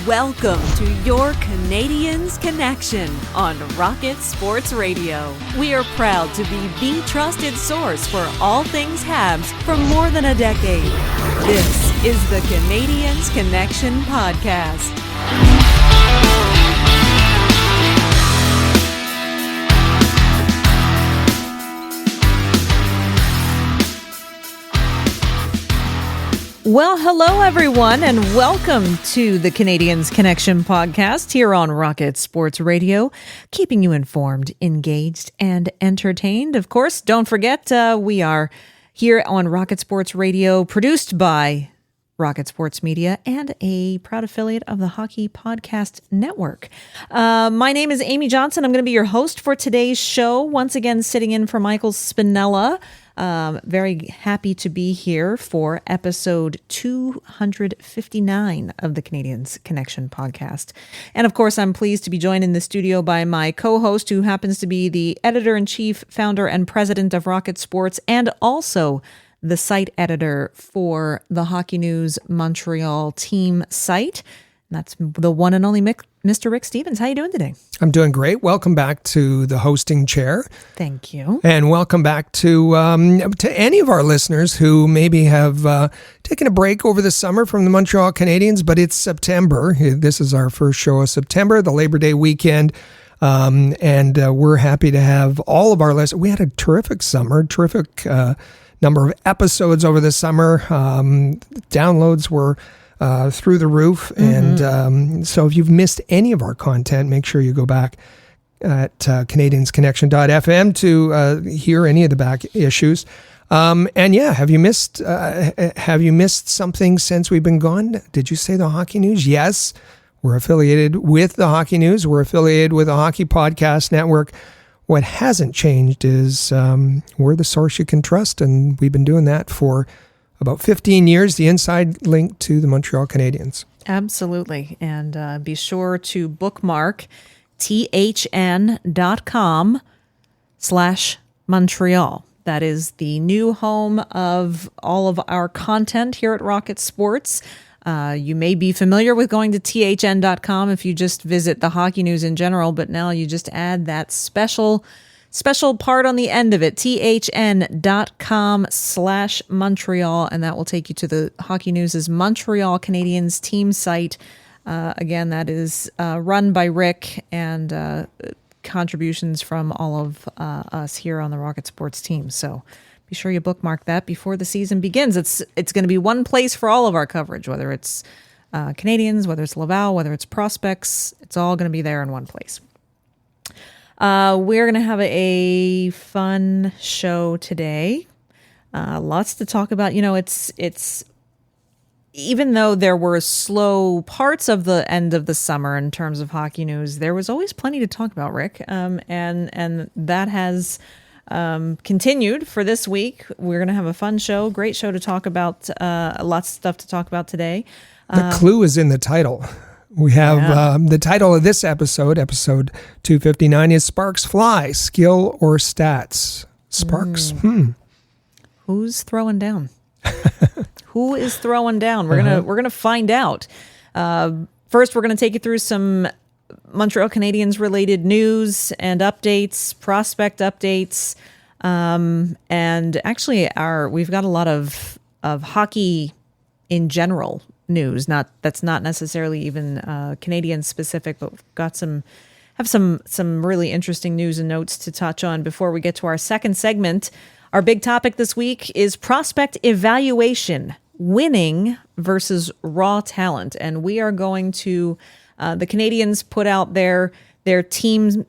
Welcome to your Canadiens Connection on Rocket Sports Radio. We are proud to be the trusted source for all things Habs for more than a decade. This is the Canadiens Connection Podcast. Well, hello, everyone, and welcome to the Canadiens Connection podcast here on Rocket Sports Radio, keeping you informed, engaged, and entertained. Of course, don't forget, we are here on Rocket Sports Radio, produced by Rocket Sports Media and a proud affiliate of the Hockey Podcast Network. My name is Amy Johnson. I'm going to be your host for today's show, once again sitting in for Michael Spinella. Very happy to be here for episode 259 of the Canadiens Connection podcast. And of course, I'm pleased to be joined in the studio by my co-host, who happens to be the editor-in-chief, founder, and president of Rocket Sports, and also the site editor for the Hockey News Montreal team site. And that's the one and only Mr. Rick Stevens. How are you doing today? I'm doing great. Welcome back to the hosting chair. Thank you. And welcome back to any of our listeners who maybe have taken a break over the summer from the Montreal Canadiens, but it's September. This is our first show of September, the Labor Day weekend. And we're happy to have all of our listeners. We had a terrific summer, terrific number of episodes over the summer. Downloads were through the roof. Mm-hmm. And so if you've missed any of our content, make sure you go back at canadiensconnection.fm to hear any of the back issues. And yeah, have you missed something since we've been gone? Did you say the Hockey News? Yes, we're affiliated with the Hockey News. We're affiliated with the Hockey Podcast Network. What hasn't changed is we're the source you can trust, and we've been doing that for about 15 years, the inside link to the Montreal Canadiens. Absolutely. And be sure to bookmark thn.com/Montreal. That is the new home of all of our content here at Rocket Sports. You may be familiar with going to thn.com if you just visit the Hockey News in general, but now you just add that special part on the end of it, thn.com/Montreal, and that will take you to the Hockey News' Montreal Canadiens team site. Again, that is run by Rick, and contributions from all of us here on the Rocket Sports team. So be sure you bookmark that before the season begins. It's going to be one place for all of our coverage, whether it's Canadiens, whether it's Laval, whether it's prospects. It's all going to be there in one place. We're going to have a fun show today. Lots to talk about. You know, it's even though there were slow parts of the end of the summer in terms of Hockey News, there was always plenty to talk about, Rick. And that has continued for this week. We're going to have a fun show, great show to talk about, lots of stuff to talk about today. The clue is in the title. We have the title of this episode 259, is Sparks Fly, Skill or Stats? Sparks. Who's throwing down? Who is throwing down? We're gonna find out. First, we're gonna take you through some Montreal Canadiens related news and updates, prospect updates, and actually we've got a lot of hockey in general news. That's not necessarily even Canadian specific, but we've got some really interesting news and notes to touch on before we get to our second segment. Our big topic this week is prospect evaluation, winning versus raw talent, and we are going to the Canadiens put out their team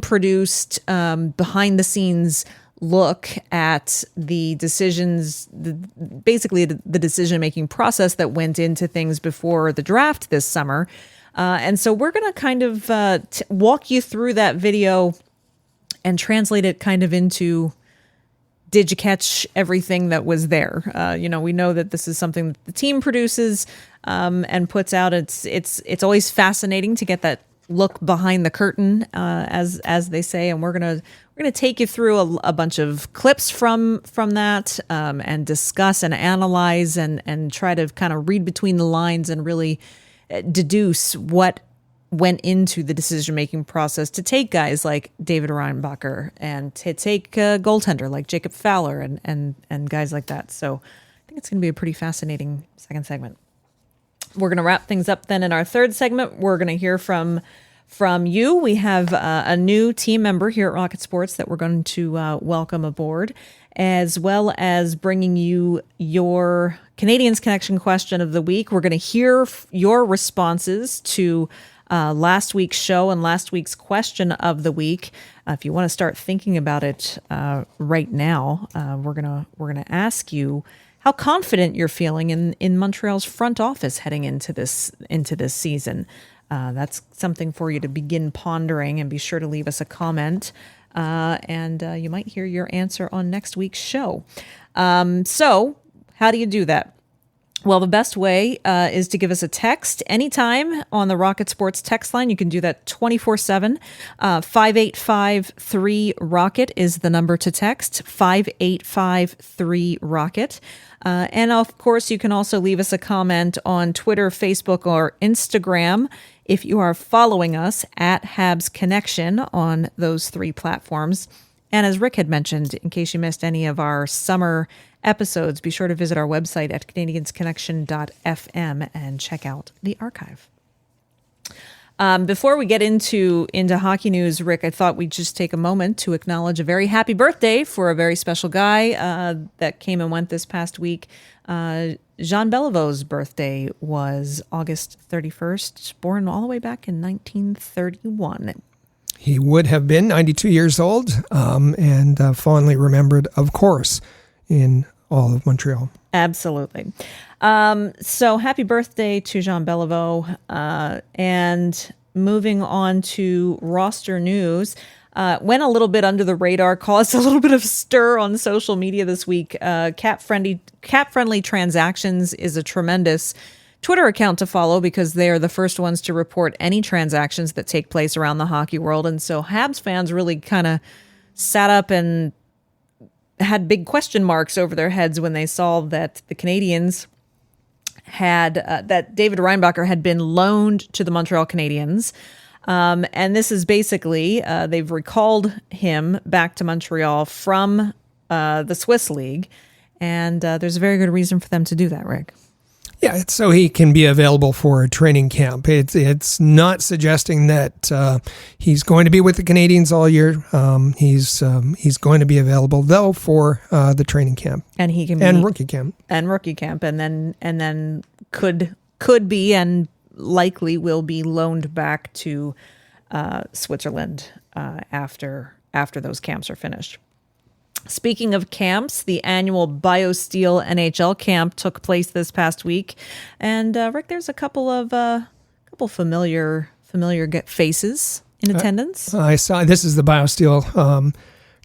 produced behind the scenes look at the decisions, basically the decision-making process that went into things before the draft this summer. And so we're going to kind of walk you through that video and translate it kind of into, did you catch everything that was there? We know that this is something that the team produces and puts out. It's always fascinating to get that look behind the curtain, as they say, and we're gonna take you through a bunch of clips from that and discuss and analyze and try to kind of read between the lines and really deduce what went into the decision-making process to take guys like David Reinbacher and to take a goaltender like Jacob Fowler and guys like that. So I think it's going to be a pretty fascinating second segment. We're going to wrap things up then in our third segment. We're going to hear from you. We have a new team member here at Rocket Sports that we're going to welcome aboard, as well as bringing you your Canadiens Connection question of the week. We're going to hear your responses to last week's show and last week's question of the week. If you want to start thinking about it right now, we're gonna ask you how confident you're feeling in Montreal's front office heading into this season. That's something for you to begin pondering, and be sure to leave us a comment. And you might hear your answer on next week's show. So how do you do that? Well, the best way is to give us a text anytime on the Rocket Sports text line. You can do that 24/7. 5853-ROCKET is the number to text, 5853-ROCKET. And of course, you can also leave us a comment on Twitter, Facebook, or Instagram if you are following us at Habs Connection on those three platforms. And as Rick had mentioned, in case you missed any of our summer episodes, be sure to visit our website at canadiensconnection.fm and check out the archive. Before we get into hockey news, Rick, I thought we'd just take a moment to acknowledge a very happy birthday for a very special guy that came and went this past week. Jean Beliveau's birthday was August 31st, born all the way back in 1931. He would have been 92 years old and fondly remembered, of course, in all of Montreal. Absolutely. So happy birthday to Jean Beliveau. And moving on to roster news, went a little bit under the radar, caused a little bit of stir on social media this week. Cap Friendly Transactions is a tremendous Twitter account to follow because they are the first ones to report any transactions that take place around the hockey world. And so Habs fans really kind of sat up and had big question marks over their heads when they saw that the Canadiens had that David Reinbacher had been loaned to the Montreal Canadiens. And this is basically they've recalled him back to Montreal from the Swiss League. And there's a very good reason for them to do that, Rick. Yeah, it's so he can be available for a training camp. It's not suggesting that he's going to be with the Canadiens all year. He's going to be available though for the training camp, and he can rookie camp, and then could be and likely will be loaned back to Switzerland after those camps are finished. Speaking of camps, the annual Biosteel NHL camp took place this past week, and Rick, there's a couple familiar faces in attendance. I saw this is the Biosteel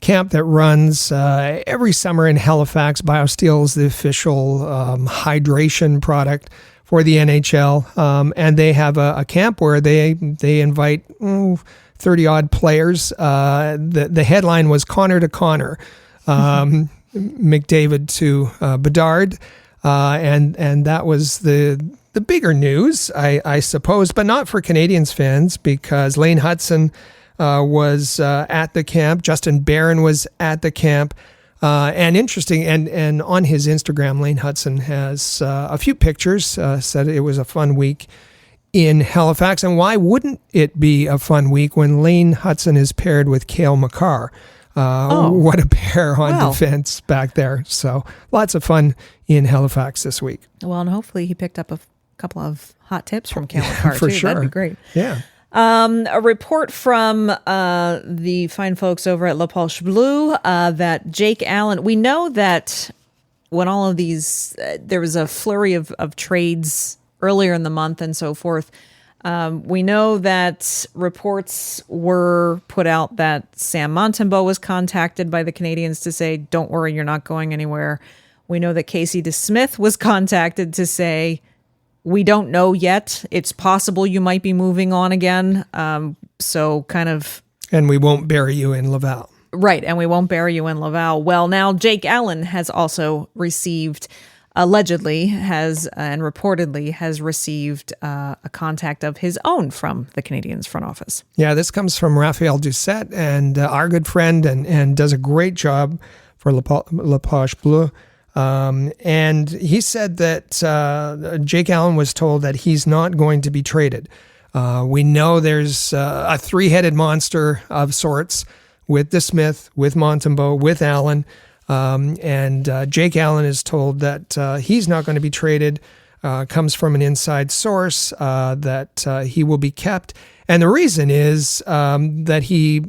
camp that runs every summer in Halifax. Biosteel is the official hydration product for the NHL, and they have a camp where they invite 30 odd players. The headline was Connor to Connor. McDavid to Bedard, and that was the bigger news, I suppose, but not for Canadiens fans because Lane Hutson was at the camp. Justin Barron was at the camp, and interesting. And on his Instagram, Lane Hutson has a few pictures. Said it was a fun week in Halifax, and why wouldn't it be a fun week when Lane Hutson is paired with Cale Makar? What a pair on defense back there. So lots of fun in Halifax this week. Well, and hopefully he picked up a couple of hot tips from Cale Makar, for too. Sure. That'd be great. Yeah. A report from the fine folks over at La Poche Bleu that Jake Allen, we know that when all of these, there was a flurry of trades earlier in the month and so forth. We know that reports were put out that Sam Montembeault was contacted by the Canadiens to say, don't worry, you're not going anywhere. We know that Casey DeSmith was contacted to say, we don't know yet. It's possible you might be moving on again. So kind of... And we won't bury you in Laval. Right, and we won't bury you in Laval. Well, now Jake Allen has also received allegedly has and reportedly has received a contact of his own from the Canadiens front office. Yeah, this comes from Raphael Doucette, and our good friend, and does a great job for La Page Bleue. And he said that Jake Allen was told that he's not going to be traded. We know there's a three-headed monster of sorts with DeSmith, with Montembeault, with Allen. And Jake Allen is told that he's not going to be traded. Comes from an inside source that he will be kept. And the reason is that he,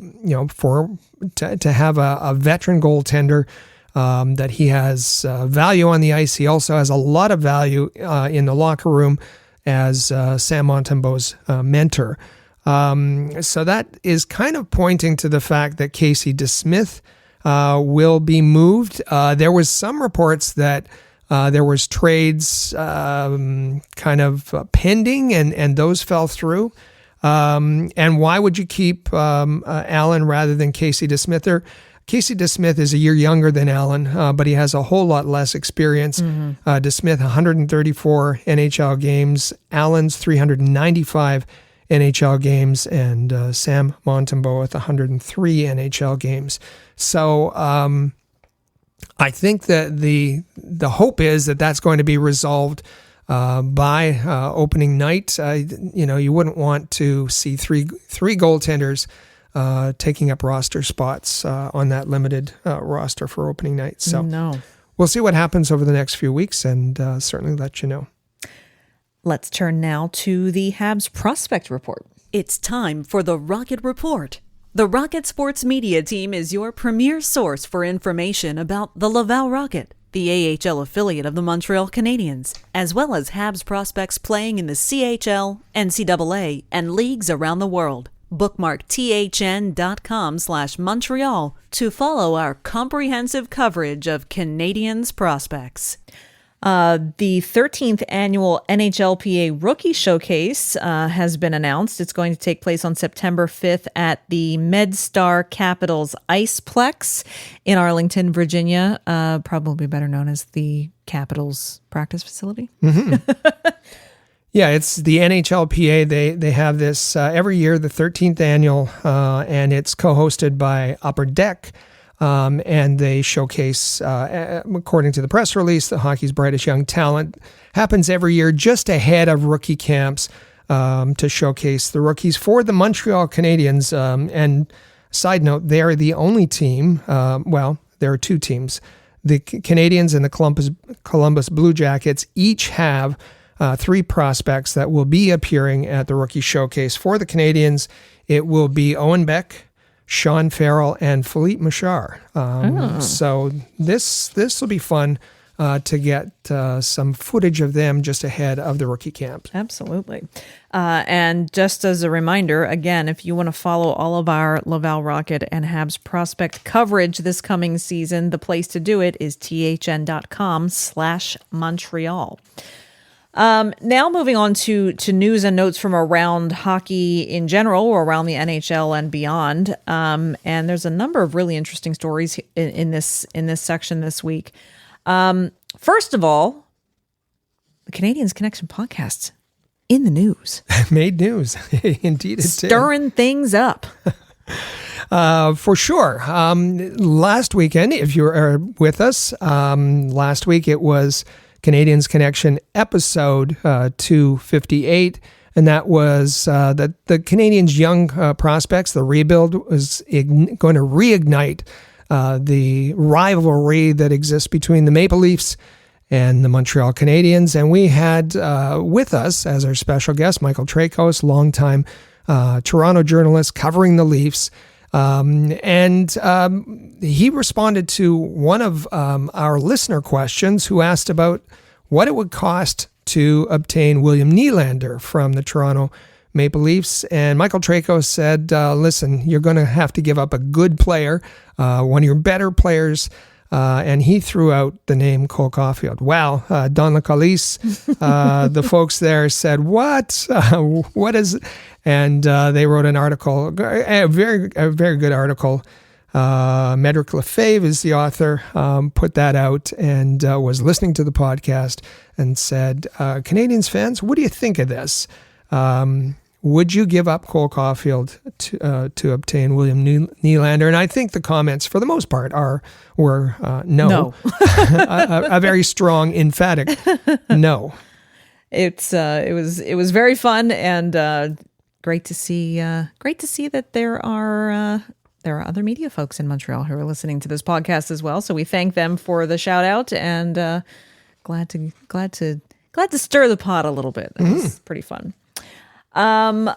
to have a veteran goaltender, that he has value on the ice. He also has a lot of value in the locker room as Sam Montembeault's mentor. So that is kind of pointing to the fact that Casey DeSmith will be moved. There was some reports that there was trades kind of pending, and those fell through. And why would you keep Allen rather than Casey DeSmith? Casey DeSmith is a year younger than Allen, but he has a whole lot less experience. DeSmith, 134 NHL games. Allen's 395 NHL games, and Sam Montembeault with 103 NHL games. So I think that the hope is that that's going to be resolved by opening night. You wouldn't want to see three goaltenders taking up roster spots on that limited roster for opening night. So no. We'll see what happens over the next few weeks, and certainly let you know. Let's turn now to the Habs prospect report. It's time for the Rocket Report. The Rocket Sports Media Team is your premier source for information about the Laval Rocket, the AHL affiliate of the Montreal Canadiens, as well as Habs prospects playing in the CHL, NCAA, and leagues around the world. Bookmark thn.com/Montreal to follow our comprehensive coverage of Canadiens prospects. The 13th annual NHLPA Rookie Showcase has been announced. It's going to take place on September 5th at the MedStar Capitals Iceplex in Arlington, Virginia, probably better known as the Capitals practice facility. Mm-hmm. Yeah, it's the NHLPA. They have this every year, the 13th annual, and it's co-hosted by Upper Deck. And they showcase, according to the press release, the hockey's brightest young talent. Happens every year just ahead of rookie camps to showcase the rookies for the Montreal Canadiens. And side note, they are the only team, there are two teams. The Canadiens and the Columbus Blue Jackets each have three prospects that will be appearing at the rookie showcase. For the Canadiens, it will be Owen Beck, Sean Farrell, and Philippe Machard. So this will be fun to get some footage of them just ahead of the rookie camp. Absolutely. And just as a reminder, again, if you want to follow all of our Laval Rocket and Habs prospect coverage this coming season, the place to do it is thn.com/Montreal. Now moving on to news and notes from around hockey in general, or around the NHL and beyond. And there's a number of really interesting stories in this section this week. First of all, the Canadiens Connection podcast in the news. Made news. Indeed it did. Stirring things up. For sure. Last weekend, if you were with us, last week it was Canadiens Connection episode 258, and that was that the Canadiens' young prospects, the rebuild, was going to reignite the rivalry that exists between the Maple Leafs and the Montreal Canadiens. And we had with us as our special guest, Michael Trakos, longtime Toronto journalist covering the Leafs. And he responded to one of our listener questions, who asked about what it would cost to obtain William Nylander from the Toronto Maple Leafs. And Michael Trakos said, listen, you're going to have to give up a good player, one of your better players. And he threw out the name Cole Caulfield. Wow. Don LeCalis, the folks there said, what? What is it? And they wrote an article, a very good article Medrick Lefebvre is the author, put that out and was listening to the podcast and said, Canadiens fans, what do you think of this? Would you give up Cole Caulfield to obtain William Nylander? And I think the comments, for the most part, were no. a very strong, emphatic no. It was very fun and great to see that there are other media folks in Montreal who are listening to this podcast as well. So we thank them for the shout out and glad to stir the pot a little bit. It was pretty fun.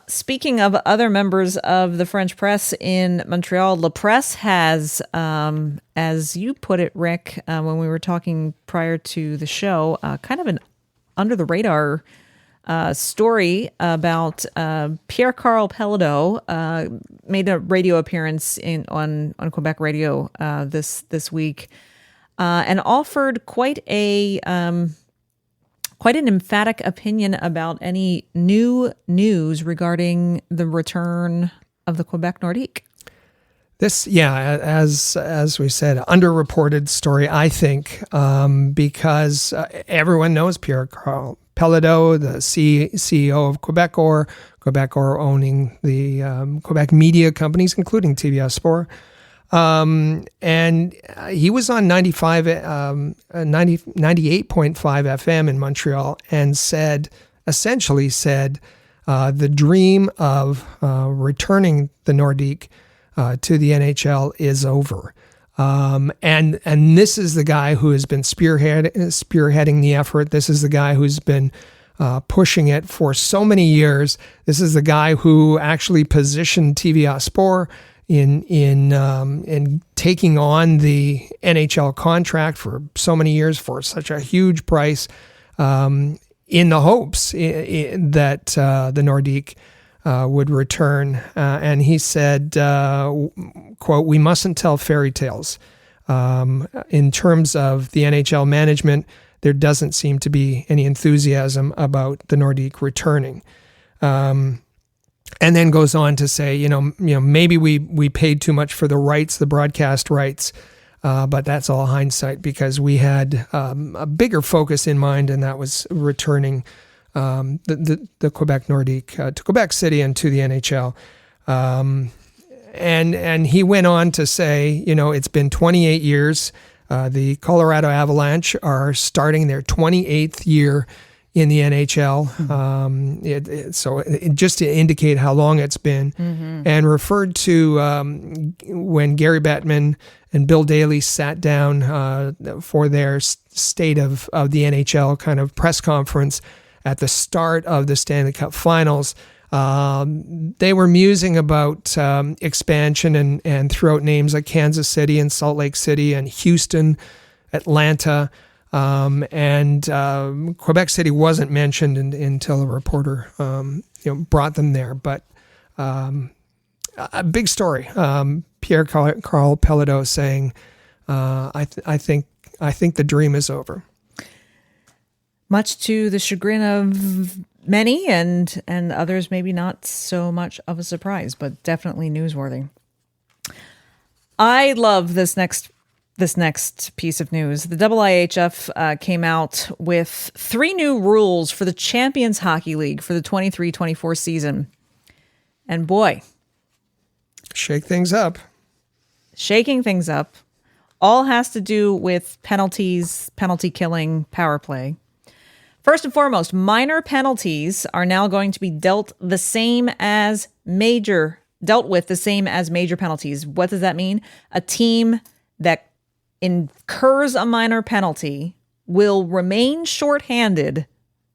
Speaking of other members of the French press in Montreal, La Presse has, as you put it, Rick, when we were talking prior to the show, kind of an under the radar story about Pierre-Karl Pelledeau made a radio appearance on Quebec radio this week and offered quite an emphatic opinion about any new news regarding the return of the Quebec Nordique. This, as we said, underreported story, I think, because everyone knows Pierre-Karl Pelledeau, the CEO of Quebecor owning the Quebec media companies, including TVA Sport. And he was on 98.5 FM in Montreal and essentially said the dream of returning the Nordique to the NHL is over. And this is the guy who has been spearheading the effort. This is the guy who's been pushing it for so many years. This is the guy who actually positioned TVA Sport in taking on the NHL contract for so many years for such a huge price, in the hopes that the Nordique would return. And he said, quote, "We mustn't tell fairy tales. In terms of the NHL management, there doesn't seem to be any enthusiasm about the Nordique returning." And then goes on to say, maybe we paid too much for the rights, the broadcast rights, but that's all hindsight because we had a bigger focus in mind, and that was returning the Quebec Nordique to Quebec City and to the NHL. And he went on to say, it's been 28 years. The Colorado Avalanche are starting their 28th year in the NHL, so just to indicate how long it's been, and referred to when Gary Bettman and Bill Daly sat down for their state of the NHL kind of press conference at the start of the Stanley Cup Finals. They were musing about expansion and threw out names like Kansas City and Salt Lake City and Houston, Atlanta. And Quebec City wasn't mentioned until a reporter brought them there. But a big story. Pierre-Karl Pelledeau saying, "I think the dream is over." Much to the chagrin of many, and others maybe not so much of a surprise, but definitely newsworthy. I love this next piece of news. The IIHF came out with 3 new rules for the Champions Hockey League for the 23-24 season. And boy, shaking things up. All has to do with penalties, penalty killing, power play. First and foremost, minor penalties are now going to be dealt with the same as major penalties. What does that mean? A team that incurs a minor penalty will remain shorthanded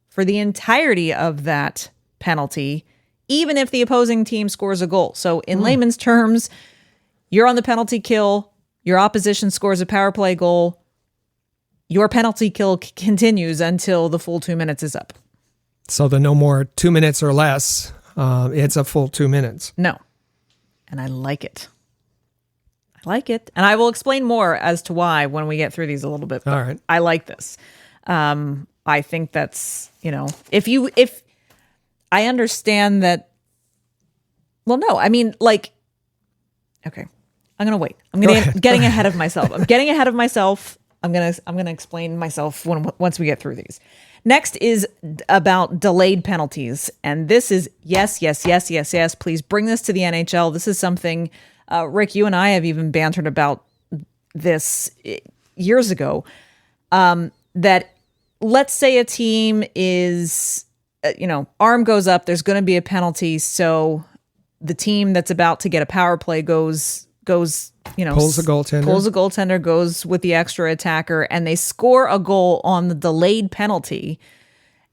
for the entirety of that penalty, even if the opposing team scores a goal. So in layman's terms, you're on the penalty kill, your opposition scores a power play goal, your penalty kill continues until the full 2 minutes is up. So the no more 2 minutes or less, it's a full 2 minutes. No. And I like it. And I will explain more as to why when we get through these a little bit. All right. I like this. I think that's, if I understand that. Well, no, I mean, okay. I'm gonna wait. I'm Go gonna ahead. getting ahead of myself. I'm getting ahead of myself. I'm gonna explain myself once we get through these. Next is about delayed penalties, and this is yes. Please bring this to the NHL. This is something, Rick, you and I have even bantered about this years ago. That let's say a team is, arm goes up. There's going to be a penalty, so the team that's about to get a power play goes, Pulls the goaltender. goes with the extra attacker, and they score a goal on the delayed penalty.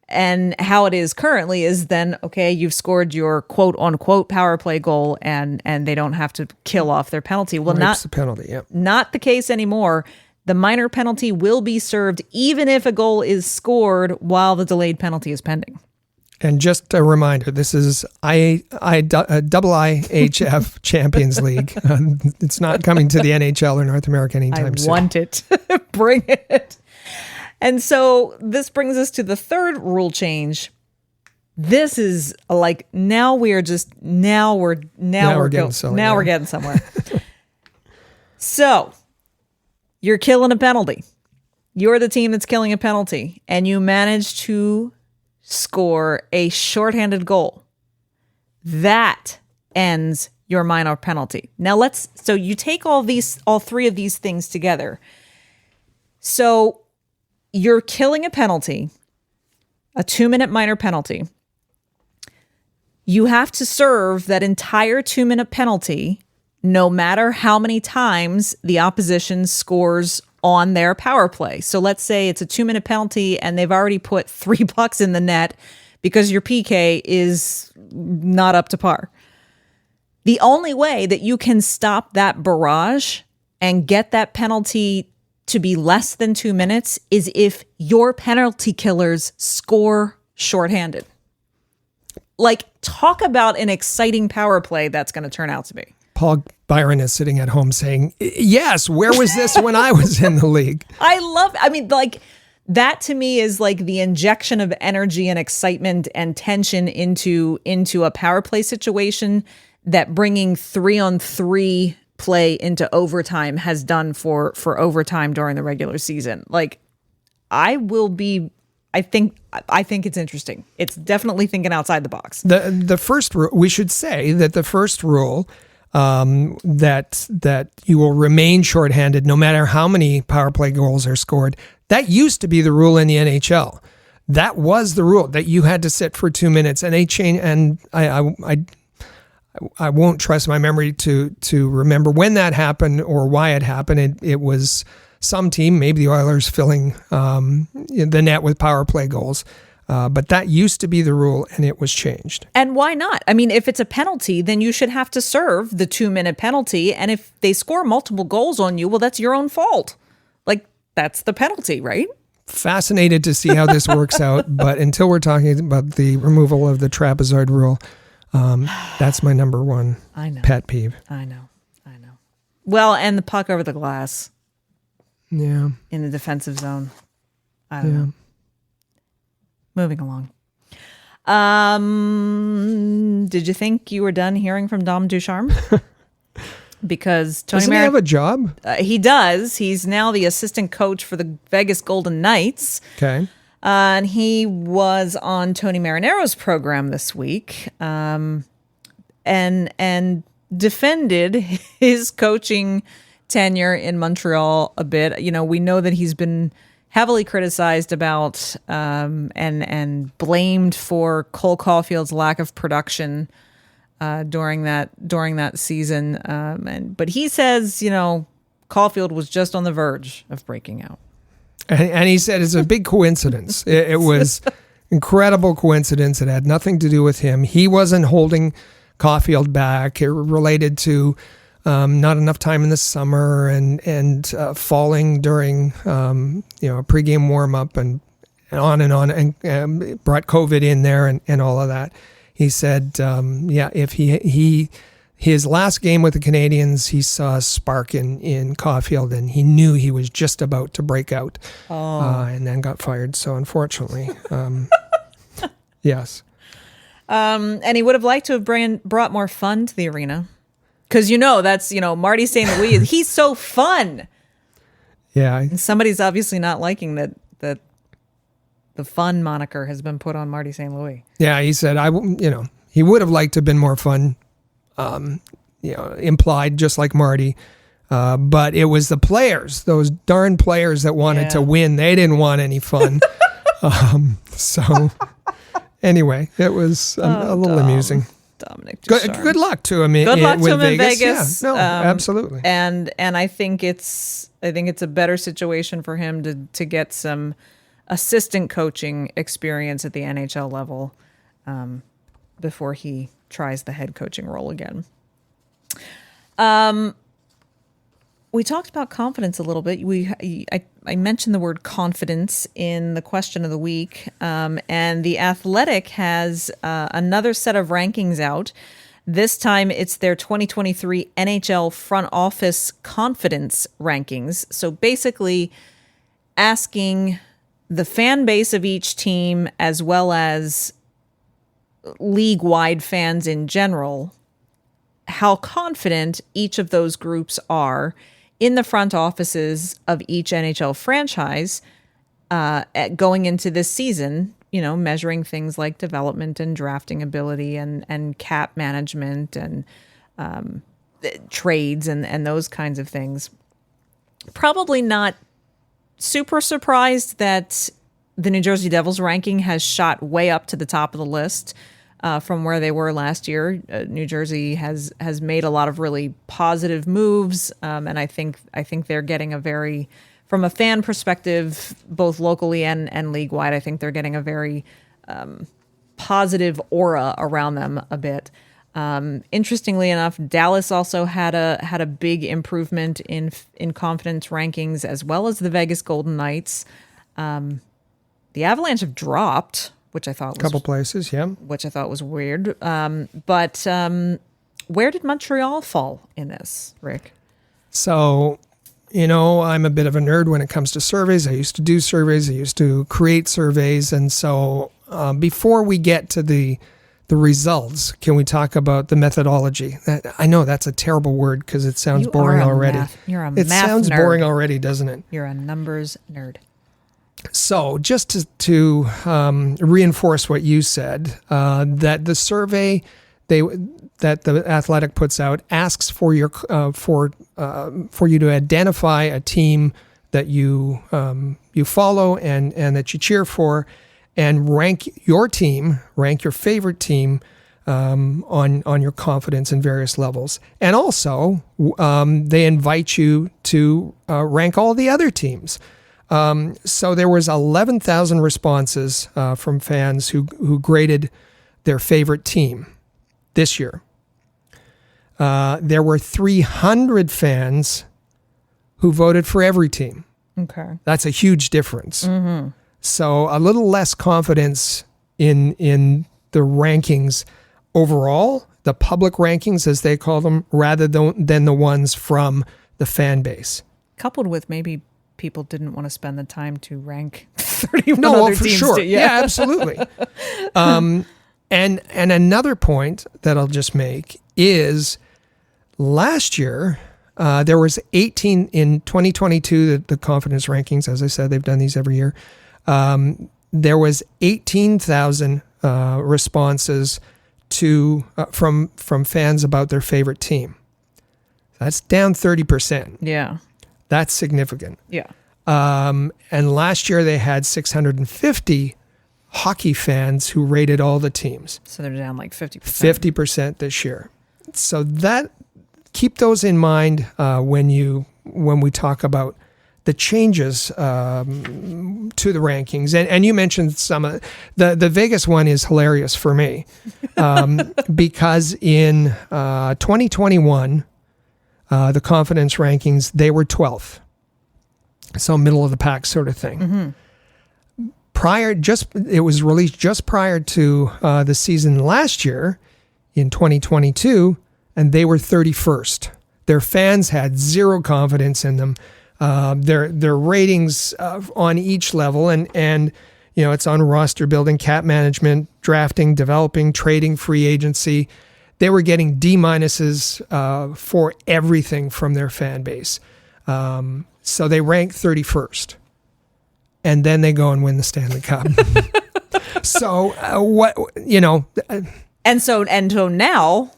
And how it is currently is then, okay, you've scored your quote unquote power play goal, and they don't have to kill off their penalty. Well, Wipes the penalty. Yep. not the case anymore. The minor penalty will be served even if a goal is scored while the delayed penalty is pending. And just a reminder, this is IIHF Champions League. It's not coming to the NHL or North America anytime soon. I want it. Bring it. And so this brings us to the third rule change. This is like now we're getting somewhere. So you're killing a penalty. You're the team that's killing a penalty, and you manage to score a shorthanded goal. That ends your minor penalty. Now so you take all three of these things together. So you're killing a penalty, a 2-minute minor penalty. You have to serve that entire 2-minute penalty, no matter how many times the opposition scores on their power play. So let's say it's a 2-minute penalty and they've already put 3 pucks in the net because your PK is not up to par. The only way that you can stop that barrage and get that penalty to be less than 2 minutes is if your penalty killers score shorthanded. Like, talk about an exciting power play that's going to turn out to be. Paul Byron is sitting at home saying, yes, where was this when I was in the league? That to me is like the injection of energy and excitement and tension into a power play situation that bringing 3-on-3 play into overtime has done for overtime during the regular season. Like, I think it's interesting. It's definitely thinking outside the box. The first rule, we should say that the first rule, that you will remain shorthanded no matter how many power play goals are scored. That used to be the rule in the NHL. That was the rule, that you had to sit for 2 minutes, and they changed. And I won't trust my memory to remember when that happened or why it happened. It was some team, maybe the Oilers, filling the net with power play goals. But that used to be the rule, and it was changed. And why not? I mean, if it's a penalty, then you should have to serve the 2-minute penalty. And if they score multiple goals on you, well, that's your own fault. Like, that's the penalty, right? Fascinated to see how this works out. But until we're talking about the removal of the trapezoid rule, that's my number one pet peeve. I know. Well, and the puck over the glass. Yeah. In the defensive zone. I don't know. Moving along. Did you think you were done hearing from Dom Ducharme? Because Tony Doesn't he have a job? He does. He's now the assistant coach for the Vegas Golden Knights. Okay. And he was on Tony Marinaro's program this week, and defended his coaching tenure in Montreal a bit. You know, we know that he's been heavily criticized about and blamed for Cole Caulfield's lack of production during that season. But he says, you know, Caulfield was just on the verge of breaking out. And he said it's a big coincidence. It was incredible coincidence. It had nothing to do with him. He wasn't holding Caulfield back. It related to not enough time in the summer and falling during a pregame warm up and on and brought COVID in there and all of that. He said, if his last game with the Canadiens, he saw a spark in Caulfield, and he knew he was just about to break out, and then got fired. So unfortunately, yes. And he would have liked to have brought more fun to the arena. because that's Marty St. Louis. He's so fun. Yeah. And somebody's obviously not liking that the fun moniker has been put on Marty St. Louis. Yeah, he said he would have liked to have been more fun, implied just like Marty. But it was the players, those darn players that wanted to win. They didn't want any fun. So anyway, it was a little amusing. Dominic Good luck to him. Good luck with to him in Vegas. Yeah, no, absolutely. And I think it's a better situation for him to get some assistant coaching experience at the NHL level before he tries the head coaching role again. We talked about confidence a little bit. I mentioned the word confidence in the question of the week, and The Athletic has another set of rankings out. This time it's their 2023 NHL front office confidence rankings. So basically asking the fan base of each team as well as league-wide fans in general how confident each of those groups are in the front offices of each NHL franchise going into this season, measuring things like development and drafting ability and cap management and trades and those kinds of things. Probably not super surprised that the New Jersey Devils ranking has shot way up to the top of the list from where they were last year. New Jersey has made a lot of really positive moves, and I think they're getting from a fan perspective, both locally and league-wide, I think they're getting a very positive aura around them a bit. Interestingly enough, Dallas also had a big improvement in confidence rankings, as well as the Vegas Golden Knights. The Avalanche have dropped, which I thought was a couple places, yeah. Which I thought was weird. But where did Montreal fall in this, Rick? So, I'm a bit of a nerd when it comes to surveys. I used to do surveys. I used to create surveys. And so before we get to the results, can we talk about the methodology? I know that's a terrible word because it sounds boring already. It sounds boring already, doesn't it? You're a numbers nerd. So just to reinforce what you said, that the survey that the Athletic puts out asks for you to identify a team that you follow and that you cheer for, and rank your favorite team on your confidence in various levels. And also, they invite you to rank all the other teams. So there was 11,000 responses from fans who graded their favorite team this year. There were 300 fans who voted for every team. Okay. That's a huge difference. Mm-hmm. So a little less confidence in the rankings overall, the public rankings as they call them, rather than the ones from the fan base. Coupled with maybe people didn't want to spend the time to rank 31 other for teams. Sure. Yeah, absolutely. And another point that I'll just make is last year, there was 18 in 2022, the confidence rankings, as I said, they've done these every year. There was 18,000 responses from fans about their favorite team. That's down 30%. Yeah. That's significant. Yeah. And last year they had 650 hockey fans who rated all the teams. So they're down like 50%. 50% this year. So keep those in mind when we talk about the changes to the rankings. And you mentioned some of the Vegas one is hilarious for me because in 2021, the confidence rankings, they were 12th. So middle of the pack sort of thing. Mm-hmm. It was released just prior to the season last year in 2022, and they were 31st. Their fans had zero confidence in them. Their ratings on each level, and it's on roster building, cap management, drafting, developing, trading, free agency. they were getting D-minuses for everything from their fan base. So they ranked 31st. And then they go and win the Stanley Cup. So And so now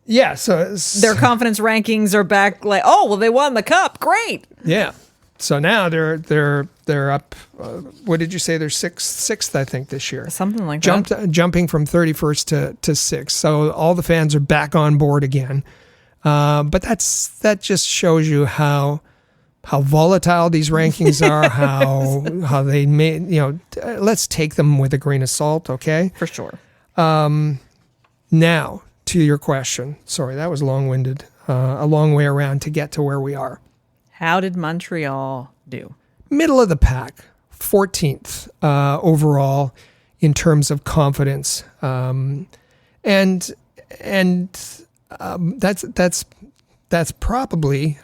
yeah, so their confidence rankings are back like, oh, well, they won the cup. Great. yeah. So now they're up. What did you say? They're sixth, I think, this year. Something like that. Jumping from 31st to 6th. So all the fans are back on board again. But that just shows you how volatile these rankings are, how they made, let's take them with a grain of salt, okay? For sure. Now, to your question. Sorry, that was long-winded. A long way around to get to where we are. How did Montreal do? Middle Middle of the pack, 14th overall in terms of confidence. That's probably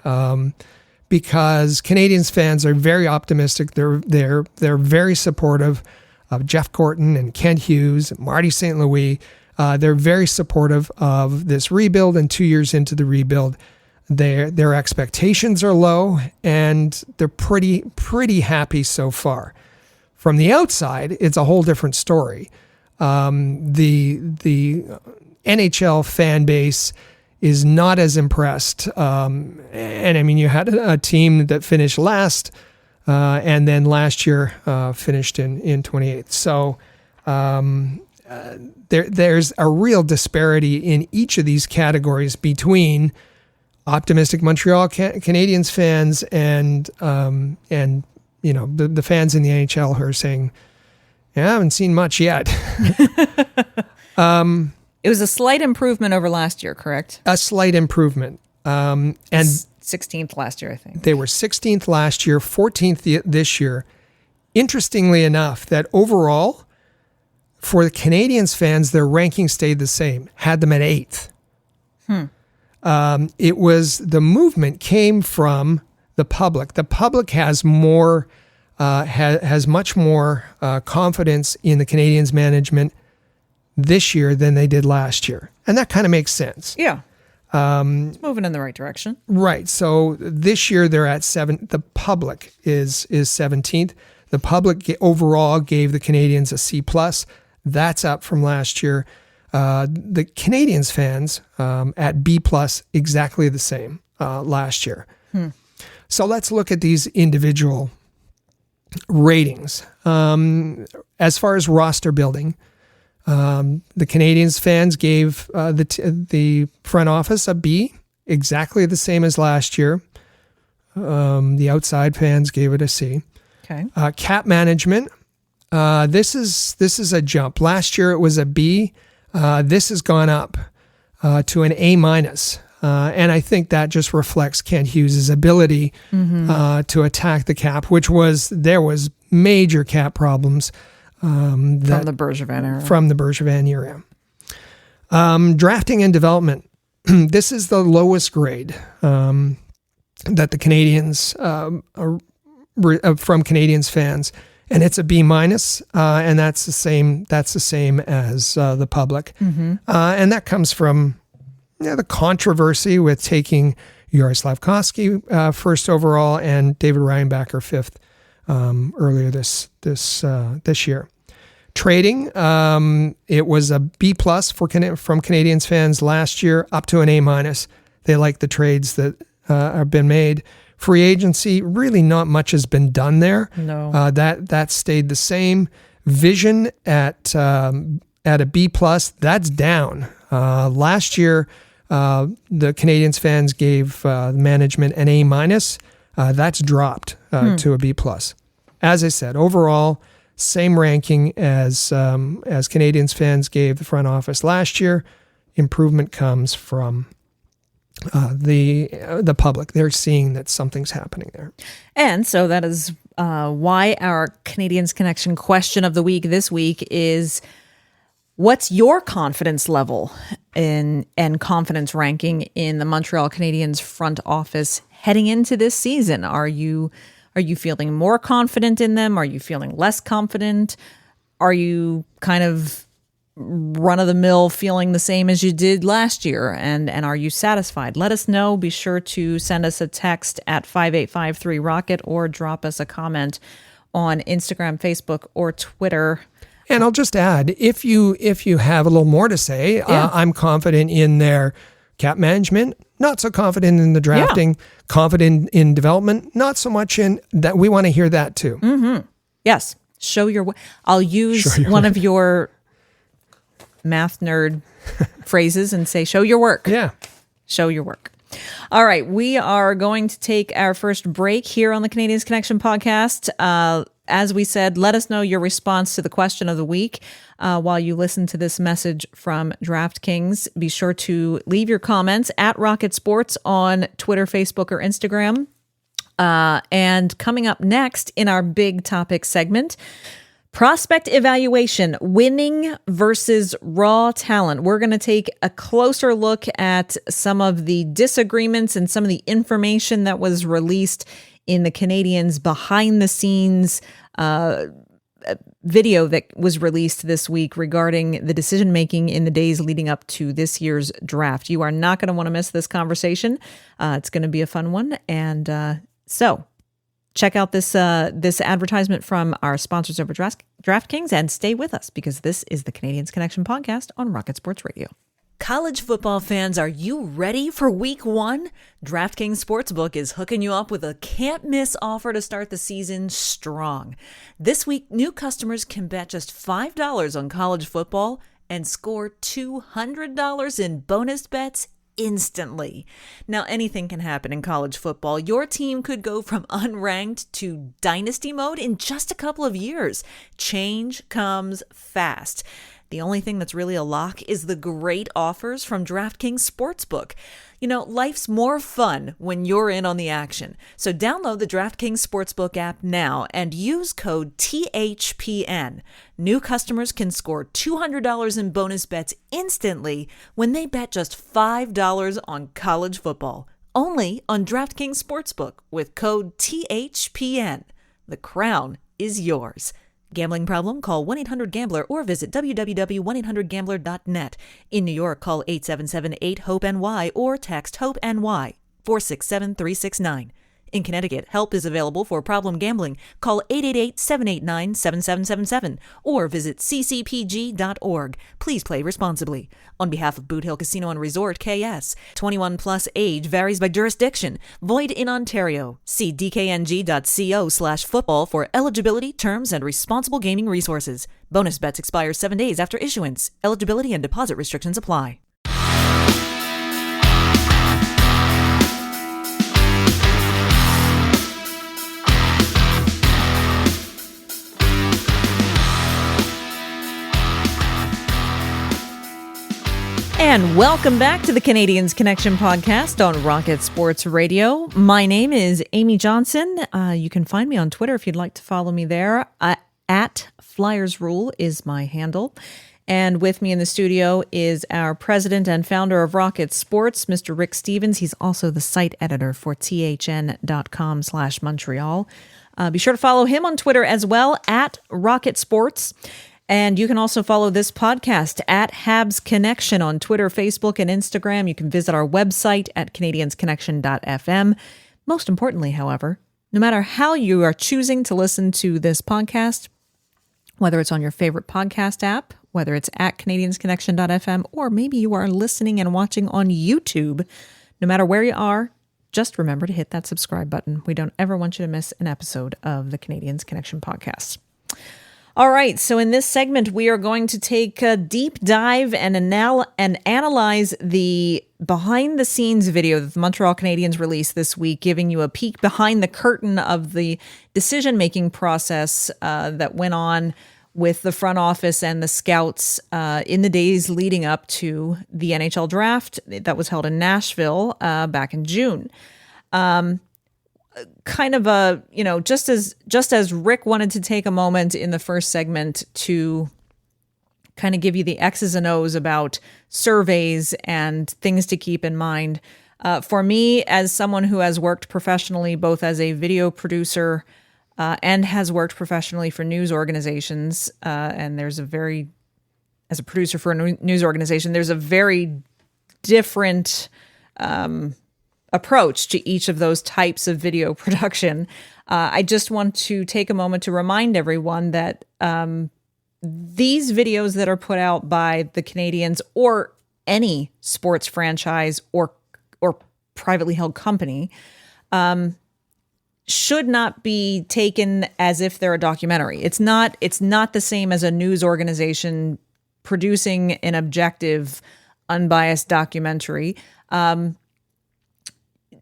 because Canadiens fans are very optimistic. They're very supportive of Jeff Gorton and Kent Hughes, and Marty St. Louis. They're very supportive of this rebuild, and 2 years into the rebuild, their expectations are low, and they're pretty happy so far. From the outside, it's a whole different story. The NHL fan base is not as impressed. And I mean, you had a team that finished last, and then last year finished in 28th. So there's a real disparity in each of these categories between optimistic Montreal Canadiens fans and the fans in the NHL who are saying, yeah, I haven't seen much yet. It was a slight improvement over last year, correct? A slight improvement. And 16th last year, I think. They were 16th last year, 14th this year. Interestingly enough, that overall, for the Canadiens fans, their ranking stayed the same, had them at 8th. It was the movement came from the public. The public has more, has much more confidence in the Canadiens management this year than they did last year. And that kind of makes sense. Yeah. It's moving in the right direction. Right. So this year they're at 7. The public is 17th. The public overall gave the Canadiens a C+. That's up from last year. The Canadiens fans at B+, exactly the same last year. So let's look at these individual ratings. As far as roster building, the Canadiens fans gave the front office a B, exactly the same as last year. The outside fans gave it a C. Okay. Cap management. This is a jump. Last year it was a B. This has gone up to an A-. And I think that just reflects Kent Hughes' ability to attack the cap, there was major cap problems. From the Bergevin era. From the Bergevin era. Drafting and development. This is the lowest grade that the Canadiens, from Canadiens fans. And it's a B-, and that's the same as the public. And that comes from the controversy with taking Yuri Slafkovsky first overall and David Reinbacher fifth earlier this year. Trading, it was a B+ from Canadiens fans last year, up to an A-. They like the trades that have been made. Free agency, really not much has been done there. No, that stayed the same. Vision at a B+, that's down. Last year, the Canadiens fans gave management an A-. That's dropped to a B+. As I said, overall, same ranking as Canadiens fans gave the front office last year. Improvement comes from the public. They're seeing that something's happening there. And so that is why our Canadiens Connection question of the week this week is, what's your confidence level and confidence ranking in the Montreal Canadiens front office heading into this season? Are you feeling more confident in them? Are you feeling less confident? Are you kind of run-of-the-mill feeling the same as you did last year? And are you satisfied? Let us know. Be sure to send us a text at 5853-ROCKET or drop us a comment on Instagram, Facebook, or Twitter. And I'll just add, if you have a little more to say, I'm confident in their cap management, not so confident in the drafting, confident in development, not so much in that. We want to hear that too. Mm-hmm. Yes. I'll use one of your math nerd phrases and say, show your work. Yeah. Show your work. All right. We are going to take our first break here on the Canadiens Connection podcast. As we said, let us know your response to the question of the week while you listen to this message from DraftKings. Be sure to leave your comments at Rocket Sports on Twitter, Facebook, or Instagram. And coming up next in our big topic segment, prospect evaluation, winning versus raw talent. We're going to take a closer look at some of the disagreements and some of the information that was released in the Canadiens behind the scenes video that was released this week regarding the decision making in the days leading up to this year's draft. You are not going to want to miss this conversation. It's going to be a fun one. And so check out this advertisement from our sponsors over DraftKings and stay with us because this is the Canadiens Connection podcast on Rocket Sports Radio. College football fans, are you ready for week one? DraftKings Sportsbook is hooking you up with a can't-miss offer to start the season strong. This week, new customers can bet just $5 on college football and score $200 in bonus bets instantly. Now, anything can happen in college football. Your team could go from unranked to dynasty mode in just a couple of years. Change comes fast. The only thing that's really a lock is the great offers from DraftKings Sportsbook. You know, life's more fun when you're in on the action. So download the DraftKings Sportsbook app now and use code THPN. New customers can score $200 in bonus bets instantly when they bet just $5 on college football. Only on DraftKings Sportsbook with code THPN. The crown is yours. Gambling problem? Call 1-800-GAMBLER or visit www.1800gambler.net. In New York, call 877-8-HOPE-NY or text HOPE-NY 467-369. In Connecticut, help is available for problem gambling. Call 888-789-7777 or visit ccpg.org. Please play responsibly. On behalf of Boot Hill Casino and Resort, KS, 21 plus age varies by jurisdiction. Void in Ontario. See dkng.co/football for eligibility, terms, and responsible gaming resources. Bonus bets expire 7 days after issuance. Eligibility and deposit restrictions apply. And welcome back to the Canadiens Connection podcast on Rocket Sports Radio. My name is Amy Johnson. You can find me on Twitter if you'd like to follow me there. At Flyers Rule is my handle. And with me in the studio is our president and founder of Rocket Sports, Mr. Rick Stevens. He's also the site editor for thn.com/Montreal. Be sure to follow him on Twitter as well, at Rocket Sports. And you can also follow this podcast at Habs Connection on Twitter, Facebook, and Instagram. You can visit our website at canadiensconnection.fm. Most importantly, however, no matter how you are choosing to listen to this podcast, whether it's on your favorite podcast app, whether it's at canadiensconnection.fm, or maybe you are listening and watching on YouTube, no matter where you are, just remember to hit that subscribe button. We don't ever want you to miss an episode of the Canadiens Connection podcast. All right, so in this segment, we are going to take a deep dive and analyze the behind-the-scenes video that the Montreal Canadiens released this week, giving you a peek behind the curtain of the decision-making process that went on with the front office and the scouts in the days leading up to the NHL Draft that was held in Nashville back in June. Kind of a, just as Rick wanted to take a moment in the first segment to kind of give you the X's and O's about surveys and things to keep in mind. For me, as someone who has worked professionally, both as a video producer and has worked professionally for news organizations, and there's a very as a producer for a news organization, there's a very different approach to each of those types of video production. I just want to take a moment to remind everyone that these videos that are put out by the Canadiens or any sports franchise or privately held company should not be taken as if they're a documentary. It's not the same as a news organization producing an objective, unbiased documentary.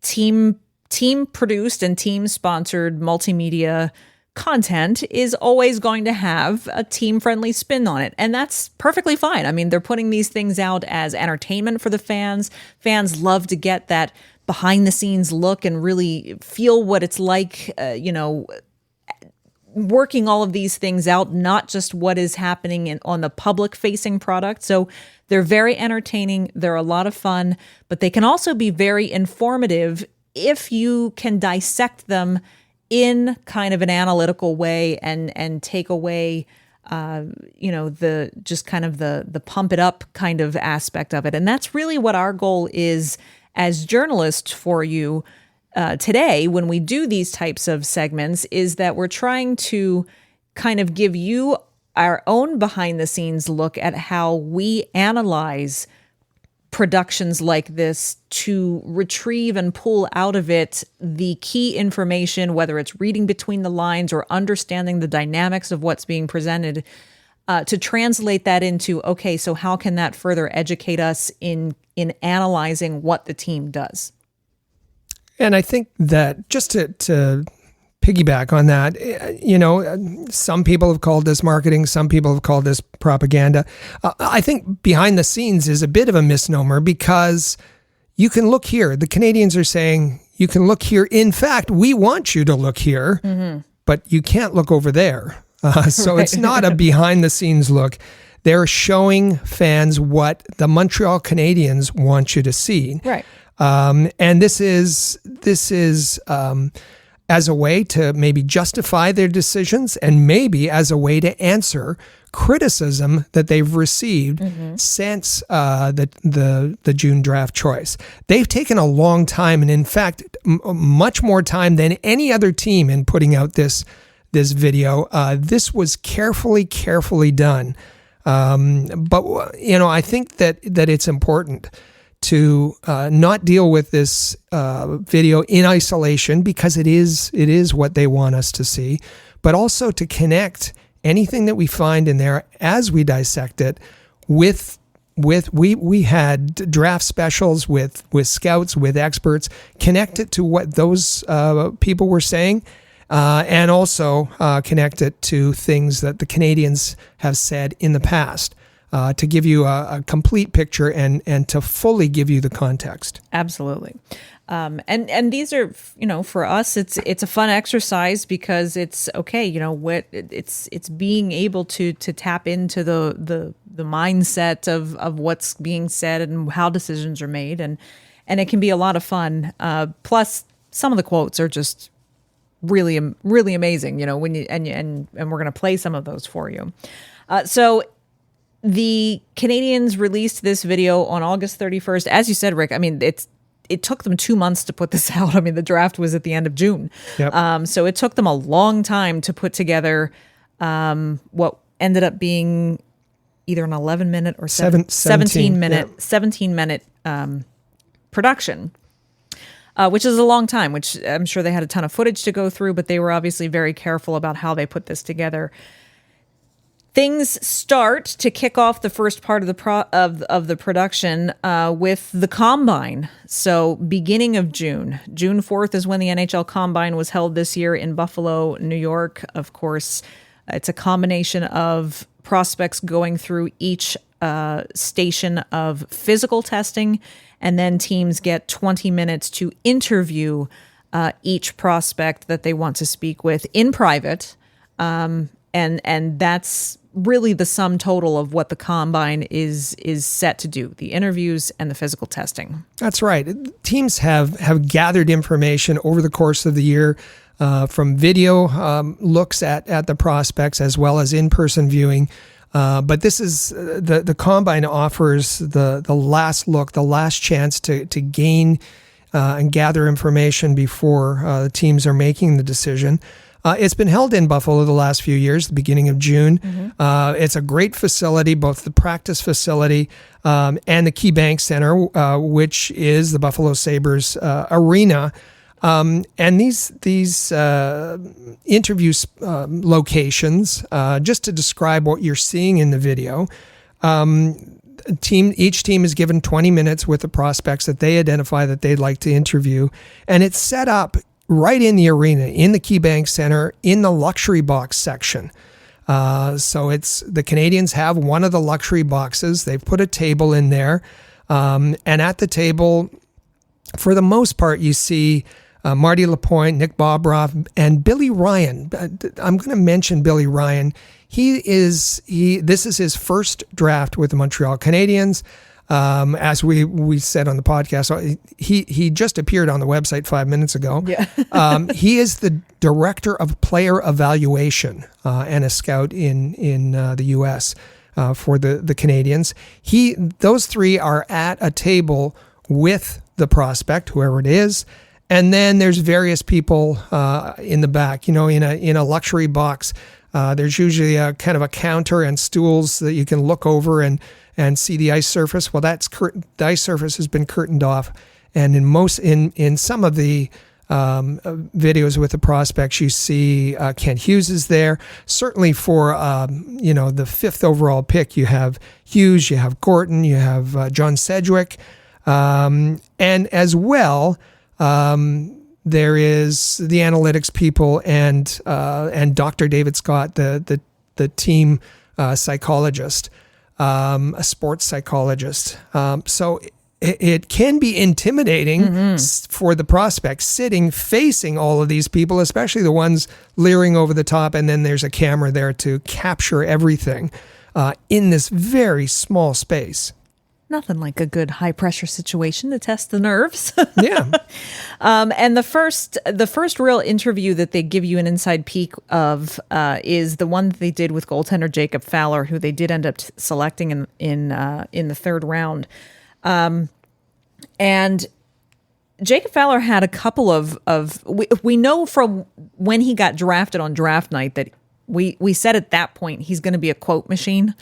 Team produced and team sponsored multimedia content is always going to have a team friendly spin on it. And that's perfectly fine. I mean, they're putting these things out as entertainment for the fans. Fans love to get that behind the scenes look and really feel what it's like, working all of these things out, not just what is happening on the public facing product. So they're very entertaining. They're a lot of fun, but they can also be very informative if you can dissect them in kind of an analytical way and take away, the just kind of the pump it up kind of aspect of it. And that's really what our goal is as journalists for you today when we do these types of segments, is that we're trying to kind of give you our own behind the scenes look at how we analyze productions like this to retrieve and pull out of it the key information, whether it's reading between the lines or understanding the dynamics of what's being presented, to translate that into, okay, so how can that further educate us in analyzing what the team does? And I think that just to piggyback on that, some people have called this marketing, some people have called this propaganda. I think behind the scenes is a bit of a misnomer, because you can look here. The Canadiens are saying you can look here. In fact, we want you to look here, but you can't look over there. So It's not a behind the scenes look. They're showing fans what the Montreal Canadiens want you to see. Right. And this is as a way to maybe justify their decisions, and maybe as a way to answer criticism that they've received since the June draft choice. They've taken a long time, and in fact, much more time than any other team in putting out this video. This was carefully done. But I think that it's important to not deal with this video in isolation, because it is what they want us to see, but also to connect anything that we find in there as we dissect it with we had draft specials with scouts, with experts, connect it to what those people were saying, and also connect it to things that the Canadiens have said in the past. To give you a complete picture and to fully give you the context. Absolutely. And these are, for us, it's a fun exercise, because it's okay. It's being able to tap into the mindset of what's being said and how decisions are made. And it can be a lot of fun. Plus some of the quotes are just really, really amazing, when you, and we're going to play some of those for you. So the Canadiens released this video on August 31st. As you said, Rick, I mean, it took them 2 months to put this out. I mean, the draft was at the end of June. Yep. So it took them a long time to put together what ended up being either an 11-minute or 17-minute production, which is a long time, which I'm sure they had a ton of footage to go through, but they were obviously very careful about how they put this together. Things start to kick off the first part of the production with the Combine. So beginning of June 4th is when the NHL Combine was held this year in Buffalo, New York. Of course, it's a combination of prospects going through each station of physical testing, and then teams get 20 minutes to interview each prospect that they want to speak with in private. And that's really the sum total of what the Combine is set to do, the interviews and the physical testing. That's right. Teams have gathered information over the course of the year from video looks at the prospects, as well as in-person viewing. But this is the combine offers the last look, the last chance to gain and gather information before the teams are making the decision. It's been held in Buffalo the last few years, the beginning of June. It's a great facility, both the practice facility and the KeyBank Center, which is the Buffalo Sabres arena. And these interview locations, just to describe what you're seeing in the video, each team is given 20 minutes with the prospects that they identify that they'd like to interview, and it's set up right in the arena, in the KeyBank Center, in the luxury box section. So the Canadiens have one of the luxury boxes. They've put a table in there, and at the table, for the most part, you see Marty Lapointe, Nick Bobroff, and Billy Ryan. I'm going to mention Billy Ryan. This is his first draft with the Montreal Canadiens. As we said on the podcast, he just appeared on the website 5 minutes ago. Yeah. He is the director of player evaluation and a scout in the U.S. For the Canadiens. Those three are at a table with the prospect, whoever it is, and then there's various people in the back. In a luxury box, there's usually a kind of a counter and stools that you can look over and see the ice surface. Well, the ice surface has been curtained off, and in some of the videos with the prospects, you see Kent Hughes is there. Certainly for the 5th overall pick, you have Hughes, you have Gorton, you have John Sedgwick, and as well there is the analytics people and Dr. David Scott, the team psychologist. A sports psychologist. So it can be intimidating for the prospects sitting facing all of these people, especially the ones leering over the top, and then there's a camera there to capture everything in this very small space. Nothing like a good high pressure situation to test the nerves. Yeah. And the first real interview that they give you an inside peek of is the one that they did with goaltender Jacob Fowler, who they did end up selecting in the third round. And Jacob Fowler had a couple of we know from when he got drafted on draft night that we said at that point he's going to be a quote machine.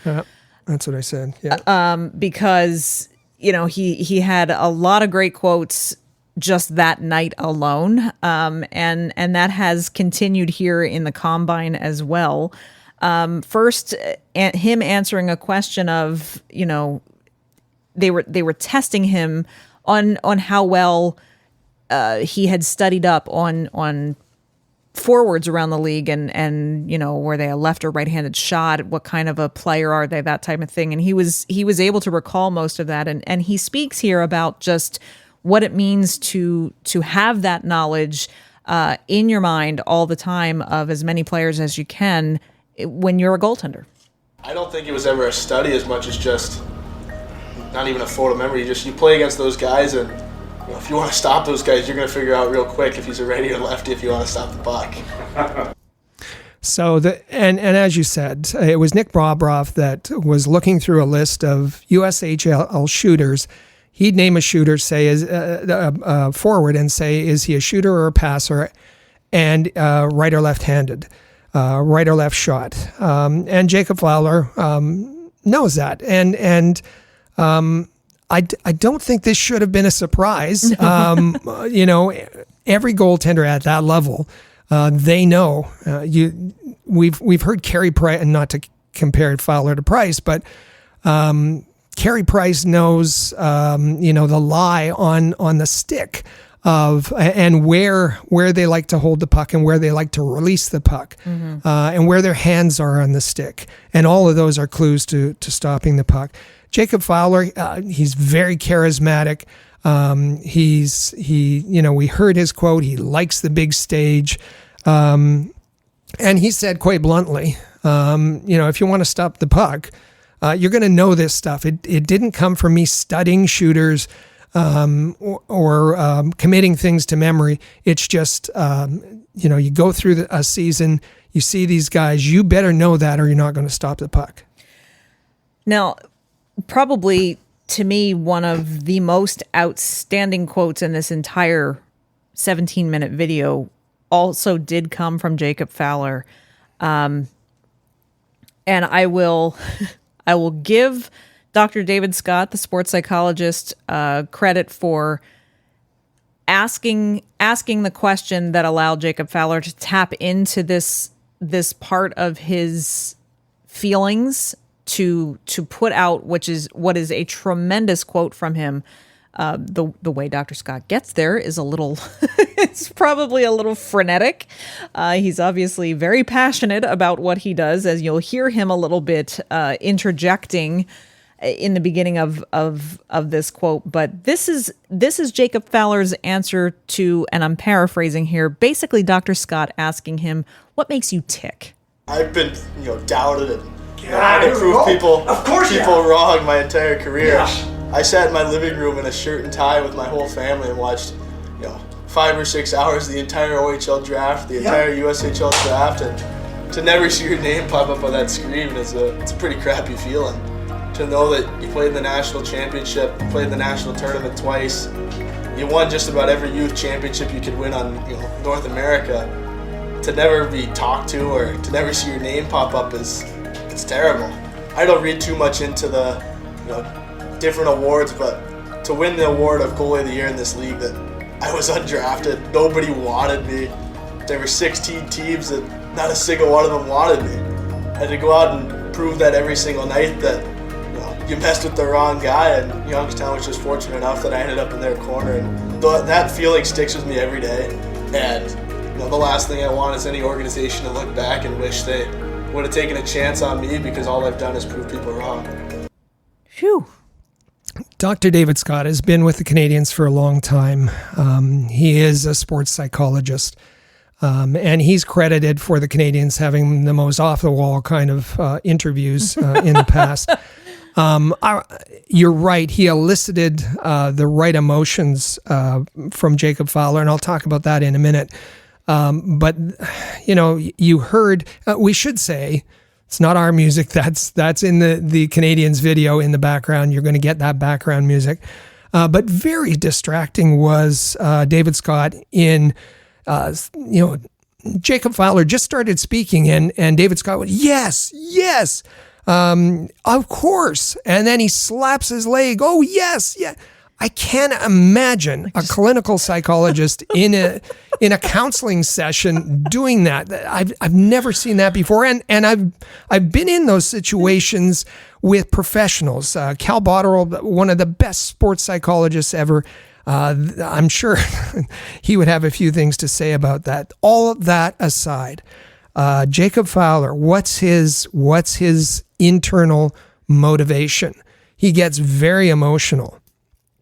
That's what I said. Yeah. Because he had a lot of great quotes just that night alone, and that has continued here in the combine as well. First, him answering a question of they were testing him on how well he had studied up on forwards around the league and were they a left or right-handed shot, what kind of a player are they, that type of thing. And he was able to recall most of that, and he speaks here about just what it means to have that knowledge in your mind all the time of as many players as you can when you're a goaltender. I don't think it was ever a study as much as just not even a photo memory. You play against those guys, and if you want to stop those guys, you're going to figure out real quick if he's a righty or lefty if you want to stop the puck. So and as you said, it was Nick Bobroff that was looking through a list of USHL shooters. He'd name a shooter, say is a forward, and say is he a shooter or a passer, and right or left-handed, right or left shot. And Jacob Fowler knows that, and I don't think this should have been a surprise. Every goaltender at that level, they know. We've heard Carey Price, and not to compare Fowler to Price, but Carey Price knows the lie on the stick of and where they like to hold the puck and where they like to release the puck, and where their hands are on the stick, and all of those are clues to stopping the puck. Jacob Fowler, he's very charismatic. We heard his quote. He likes the big stage, and he said quite bluntly, if you want to stop the puck, you're going to know this stuff. It didn't come from me studying shooters or committing things to memory. It's just you go through a season, you see these guys. You better know that, or you're not going to stop the puck. Now, probably to me, one of the most outstanding quotes in this entire 17-minute video also did come from Jacob Fowler. And I will give Dr. David Scott, the sports psychologist, credit for asking the question that allowed Jacob Fowler to tap into this part of his feelings to put out what is a tremendous quote from him. The way Dr. Scott gets there is a little, it's probably a little frenetic. He's obviously very passionate about what he does, as you'll hear him a little bit interjecting in the beginning of this quote. But this is Jacob Fowler's answer to, and I'm paraphrasing here, basically Dr. Scott asking him, what makes you tick? I've been, doubted and had to prove people wrong my entire career. Yeah. I sat in my living room in a shirt and tie with my whole family and watched, 5 or 6 hours the entire OHL draft, the entire USHL draft, and to never see your name pop up on that screen it's a pretty crappy feeling. To know that you played in the national championship, you played in the national tournament twice, you won just about every youth championship you could win on North America. To never be talked to or to never see your name pop up it's terrible. I don't read too much into the different awards, but to win the award of goalie of the year in this league that I was undrafted, nobody wanted me. There were 16 teams and not a single one of them wanted me. I had to go out and prove that every single night that you messed with the wrong guy, and Youngstown was just fortunate enough that I ended up in their corner, and that feeling sticks with me every day. And the last thing I want is any organization to look back and wish they would have taken a chance on me, because all I've done is prove people wrong. Phew. Dr. David Scott has been with the Canadiens for a long time. He is a sports psychologist, and he's credited for the Canadiens having the most off-the-wall kind of interviews in the past. You're right. He elicited the right emotions from Jacob Fowler, and I'll talk about that in a minute. But you heard. We should say it's not our music. That's in the Canadiens video in the background. You're going to get that background music. But very distracting was David Scott in. Jacob Fowler just started speaking, and David Scott went, yes. Of course. And then he slaps his leg. Oh, yes. Yeah. I can't imagine a clinical psychologist in a counseling session doing that. I've never seen that before. And I've been in those situations with professionals. Cal Botterill, one of the best sports psychologists ever. I'm sure he would have a few things to say about that. All of that aside, Jacob Fowler, what's his internal motivation? He gets very emotional.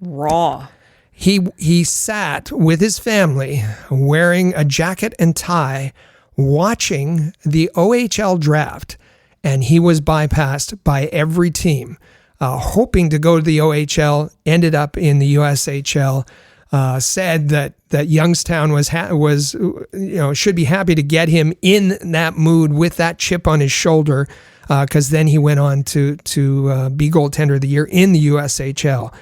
Raw. He sat with his family wearing a jacket and tie watching the OHL draft, and he was bypassed by every team, hoping to go to the OHL, ended up in the USHL. Said that Youngstown was should be happy to get him in that mood with that chip on his shoulder, because then he went on to be goaltender of the year in the USHL.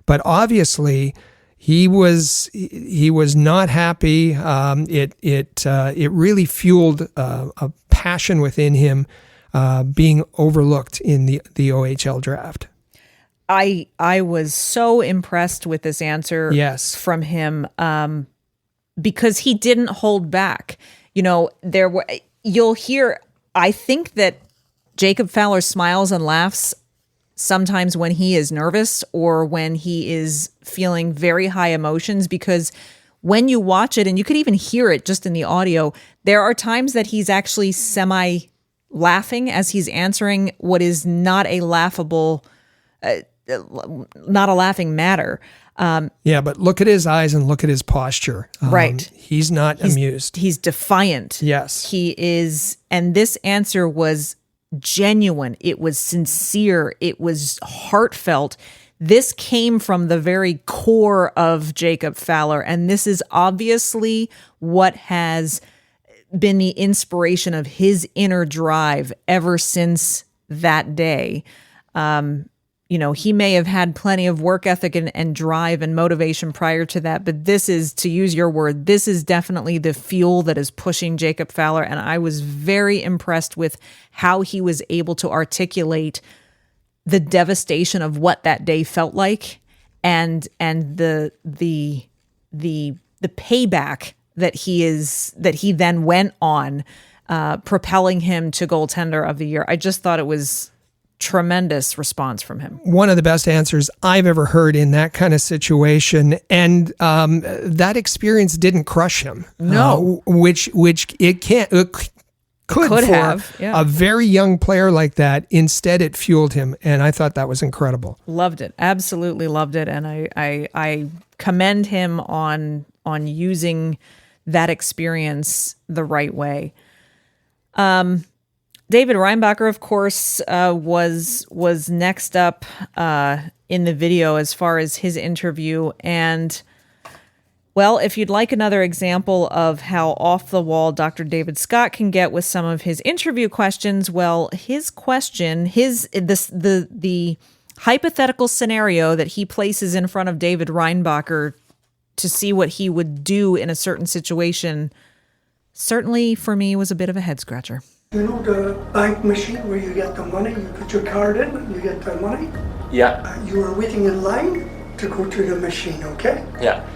But obviously he was not happy. It really fueled a passion within him, being overlooked in the OHL draft. I was so impressed with this answer from him, because he didn't hold back. You'll hear, I think that Jacob Fowler smiles and laughs sometimes when he is nervous or when he is feeling very high emotions, because when you watch it, and you could even hear it just in the audio, there are times that he's actually semi-laughing as he's answering what is not a laughable not a laughing matter. But look at his eyes and look at his posture. Right. He's not amused. He's defiant. Yes. He is. And this answer was genuine. It was sincere. It was heartfelt. This came from the very core of Jacob Fowler. And this is obviously what has been the inspiration of his inner drive ever since that day. He may have had plenty of work ethic and drive and motivation prior to that, but this is, to use your word, this is definitely the fuel that is pushing Jacob Fowler. And I was very impressed with how he was able to articulate the devastation of what that day felt like, and the payback that he then went on, propelling him to goaltender of the year. I just thought it was tremendous response from him. One of the best answers I've ever heard in that kind of situation, and that experience didn't crush him. No, which it can't. Could for have, yeah. A very young player like that. Instead, it fueled him, and I thought that was incredible. Loved it, absolutely loved it, and I commend him on using that experience the right way. David Reinbacher, of course, was next up in the video as far as his interview. And, well, if you'd like another example of how off the wall Dr. David Scott can get with some of his interview questions, well, his question, the hypothetical scenario that he places in front of David Reinbacher to see what he would do in a certain situation, certainly for me was a bit of a head scratcher. You know the bank machine where you get the money, you put your card in and you get the money? Yeah. You are waiting in line to go to the machine, okay? Yeah.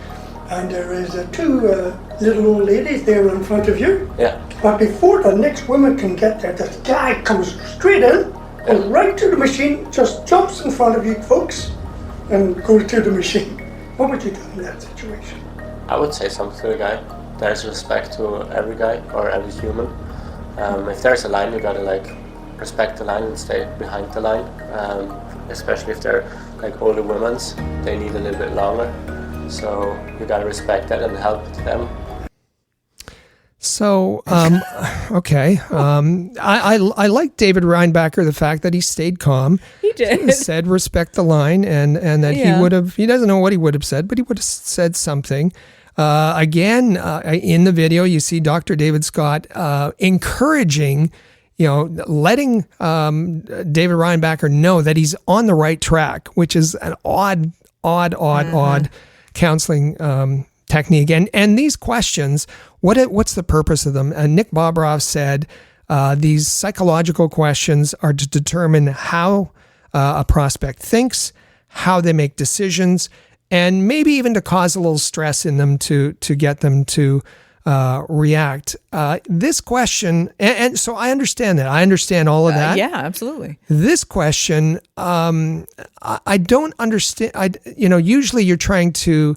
And there is two little old ladies there in front of you. Yeah. But before the next woman can get there, this guy comes straight in, goes right to the machine, just jumps in front of you folks and goes to the machine. What would you do in that situation? I would say something to the guy. There's respect to every guy or every human. If there's a line, you gotta respect the line and stay behind the line. Especially if they're older women's, they need a little bit longer. So you gotta respect that and help them. So, okay. I like David Reinbacher, the fact that he stayed calm. He did. He said respect the line, and that he doesn't know what he would have said, but he would have said something. Again, in the video, you see Dr. David Scott encouraging, letting David Reinbacher know that he's on the right track, which is an odd counseling technique. And these questions, what's the purpose of them? Nick Bobroff said these psychological questions are to determine how a prospect thinks, how they make decisions, and maybe even to cause a little stress in them to get them to react. This question, and so I understand that. I understand all of that. Yeah, absolutely. This question, I don't understand. Usually you're trying to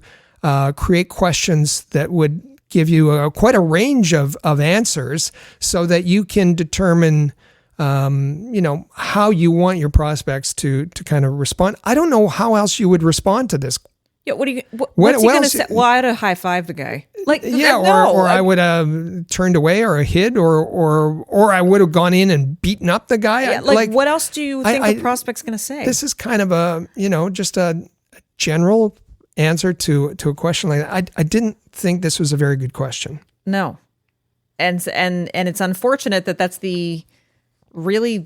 create questions that would give you quite a range of answers so that you can determine how you want your prospects to kind of respond. I don't know how else you would respond to this. Yeah, what's he going to say? Well, I'd have high-fived the guy. I would have turned away or hid or I would have gone in and beaten up the guy. Yeah, what else do you think the prospect's going to say? This is kind of just a general answer to a question like that. I didn't think this was a very good question. No. And it's unfortunate that that's the only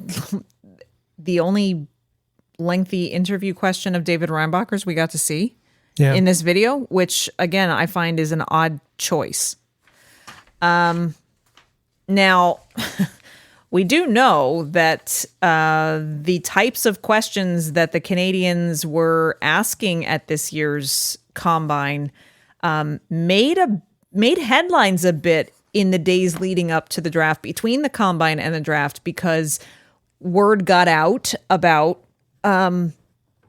lengthy interview question of David Reinbacher's we got to see in this video, which again I find is an odd choice. Now we do know that the types of questions that the Canadiens were asking at this year's combine made headlines a bit in the days leading up to the draft, between the combine and the draft, because word got out about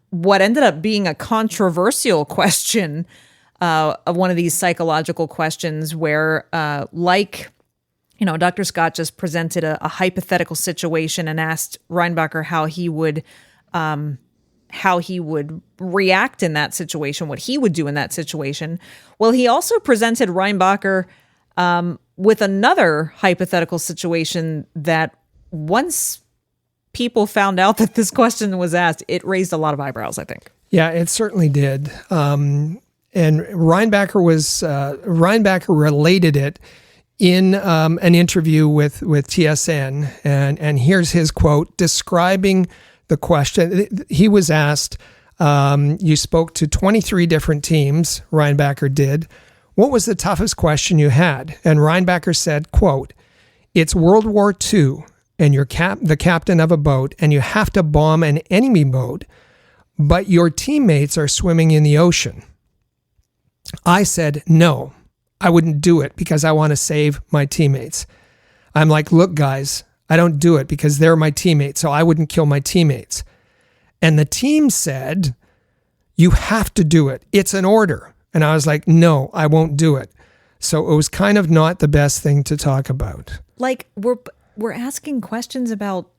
what ended up being a controversial question of one of these psychological questions where, Dr. Scott just presented a hypothetical situation and asked Reinbacher how he would react in that situation, what he would do in that situation. Well, he also presented Reinbacher with another hypothetical situation that once people found out that this question was asked, it raised a lot of eyebrows, I think. Yeah, it certainly did. And Reinbacher related it in an interview with TSN. And here's his quote describing the question. He was asked, you spoke to 23 different teams, Reinbacher did. What was the toughest question you had? And Reinbacher said, quote, "It's World War II and you're the captain of a boat and you have to bomb an enemy boat, but your teammates are swimming in the ocean." I said, "No, I wouldn't do it because I want to save my teammates." I'm like, "Look, guys, I don't do it because they're my teammates, so I wouldn't kill my teammates." And the team said, "You have to do it. It's an order." And I was like, "No, I won't do it." So it was kind of not the best thing to talk about. Like, we're asking questions about